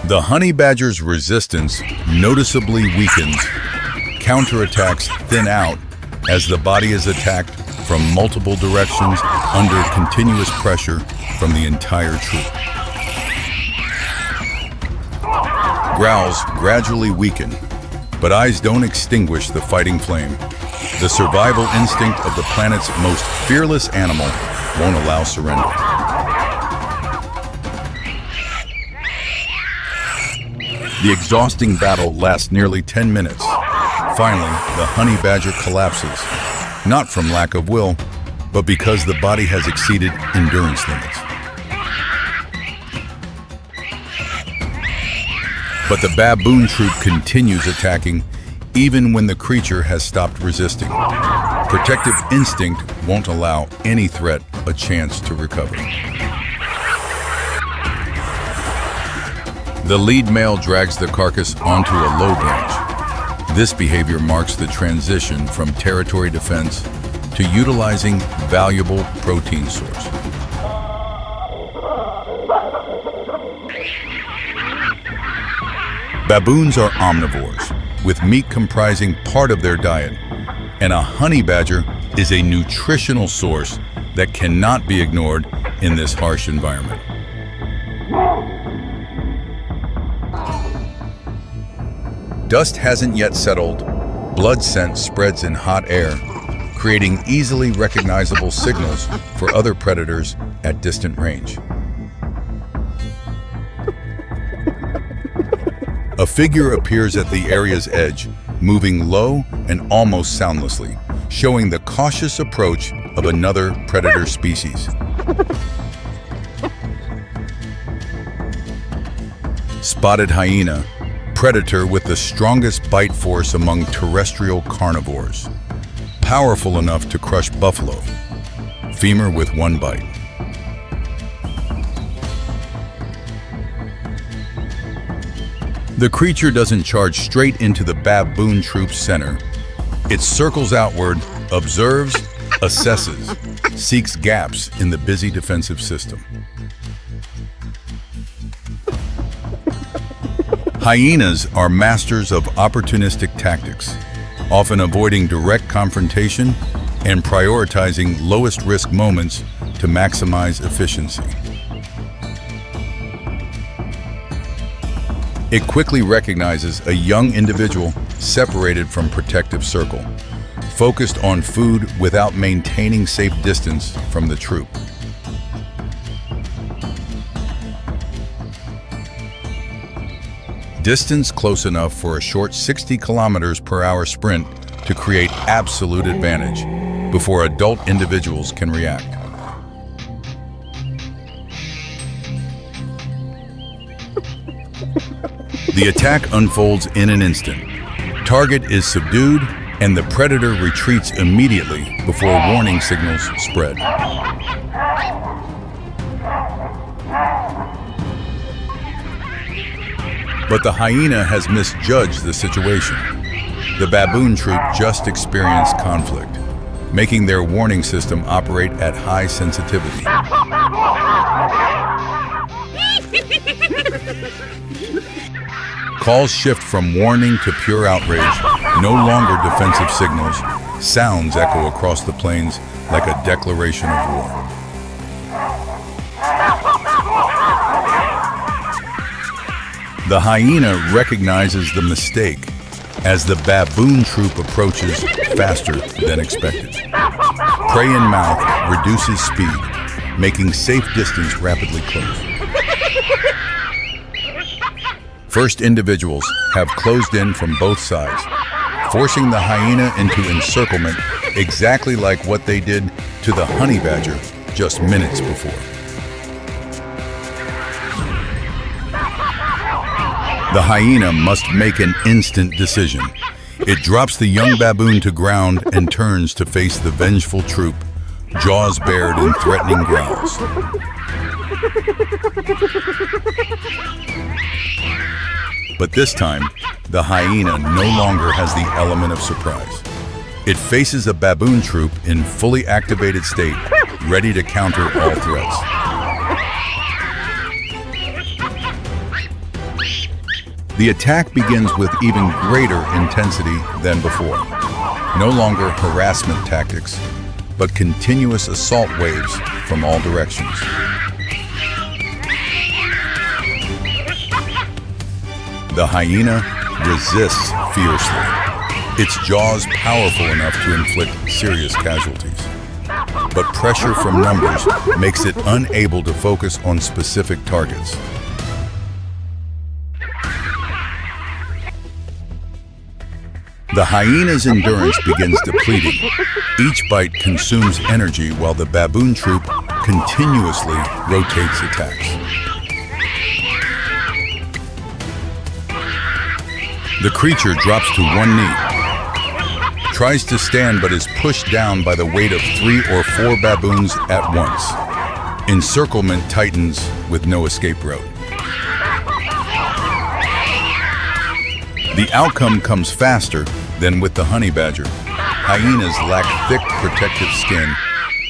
S1: The honey badger's resistance noticeably weakens, counterattacks thin out as the body is attacked from multiple directions under continuous pressure from the entire troop. Growls gradually weaken, but eyes don't extinguish the fighting flame. The survival instinct of the planet's most fearless animal won't allow surrender. The exhausting battle lasts nearly 10 minutes. Finally, the honey badger collapses, not from lack of will, but because the body has exceeded endurance limits. But the baboon troop continues attacking even when the creature has stopped resisting. Protective instinct won't allow any threat a chance to recover. The lead male drags the carcass onto a low branch. This behavior marks the transition from territory defense to utilizing valuable protein source. Baboons are omnivores, with meat comprising part of their diet, and a honey badger is a nutritional source that cannot be ignored in this harsh environment. dust hasn't yet settled, blood scent spreads in hot air, creating easily recognizable signals for other predators at distant range. A figure appears at the area's edge, moving low and almost soundlessly, showing the cautious approach of another predator species. Spotted hyena, predator with the strongest bite force among terrestrial carnivores. Powerful enough to crush buffalo. Femur with one bite. The creature doesn't charge straight into the baboon troop's center. It circles outward, observes, assesses, seeks gaps in the busy defensive system. Hyenas are masters of opportunistic tactics, often avoiding direct confrontation and prioritizing lowest-risk moments to maximize efficiency. It quickly recognizes a young individual separated from protective circle, focused on food without maintaining safe distance from the troop. Distance close enough for a short 60 km/h sprint to create absolute advantage before adult individuals can react. The attack unfolds in an instant. Target is subdued, and the predator retreats immediately before warning signals spread. But the hyena has misjudged the situation. The baboon troop just experienced conflict, making their warning system operate at high sensitivity. Calls shift from warning to pure outrage, no longer defensive signals. Sounds echo across the plains like a declaration of war. The hyena recognizes the mistake as the baboon troop approaches faster than expected. Prey in mouth reduces speed, making safe distance rapidly close. First individuals have closed in from both sides, forcing the hyena into encirclement exactly like what they did to the honey badger just minutes before. The hyena must make an instant decision. It drops the young baboon to ground and turns to face the vengeful troop, jaws bared in threatening growls. But this time, the hyena no longer has the element of surprise. It faces a baboon troop in fully activated state, ready to counter all threats. The attack begins with even greater intensity than before. No longer harassment tactics, but continuous assault waves from all directions. The hyena resists fiercely, its jaws powerful enough to inflict serious casualties. But pressure from numbers makes it unable to focus on specific targets. The hyena's endurance begins depleting. Each bite consumes energy while the baboon troop continuously rotates attacks. The creature drops to one knee, tries to stand but is pushed down by the weight of 3 or 4 baboons at once. Encirclement tightens with no escape route. The outcome comes faster than with the honey badger. Hyenas lack thick protective skin,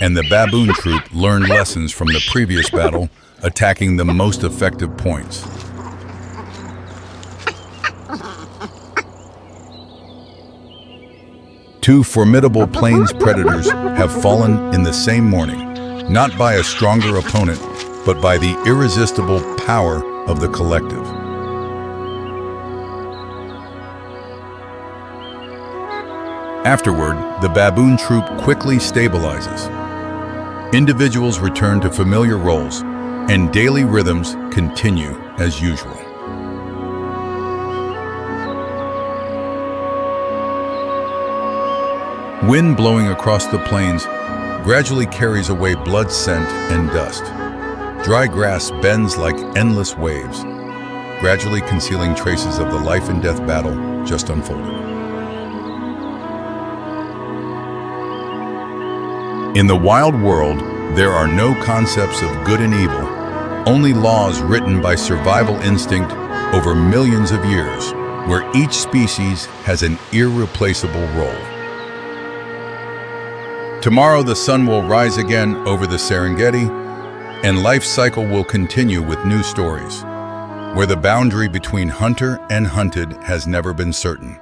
S1: and the baboon troop learned lessons from the previous battle, attacking the most effective points. Two formidable plains predators have fallen in the same morning, not by a stronger opponent, but by the irresistible power of the collective. Afterward, the baboon troop quickly stabilizes. Individuals return to familiar roles, and daily rhythms continue as usual. Wind blowing across the plains gradually carries away blood scent and dust. Dry grass bends like endless waves, gradually concealing traces of the life and death battle just unfolded. In the wild world, there are no concepts of good and evil, only laws written by survival instinct over millions of years, where each species has an irreplaceable role. Tomorrow the sun will rise again over the Serengeti, and life's cycle will continue with new stories, where the boundary between hunter and hunted has never been certain.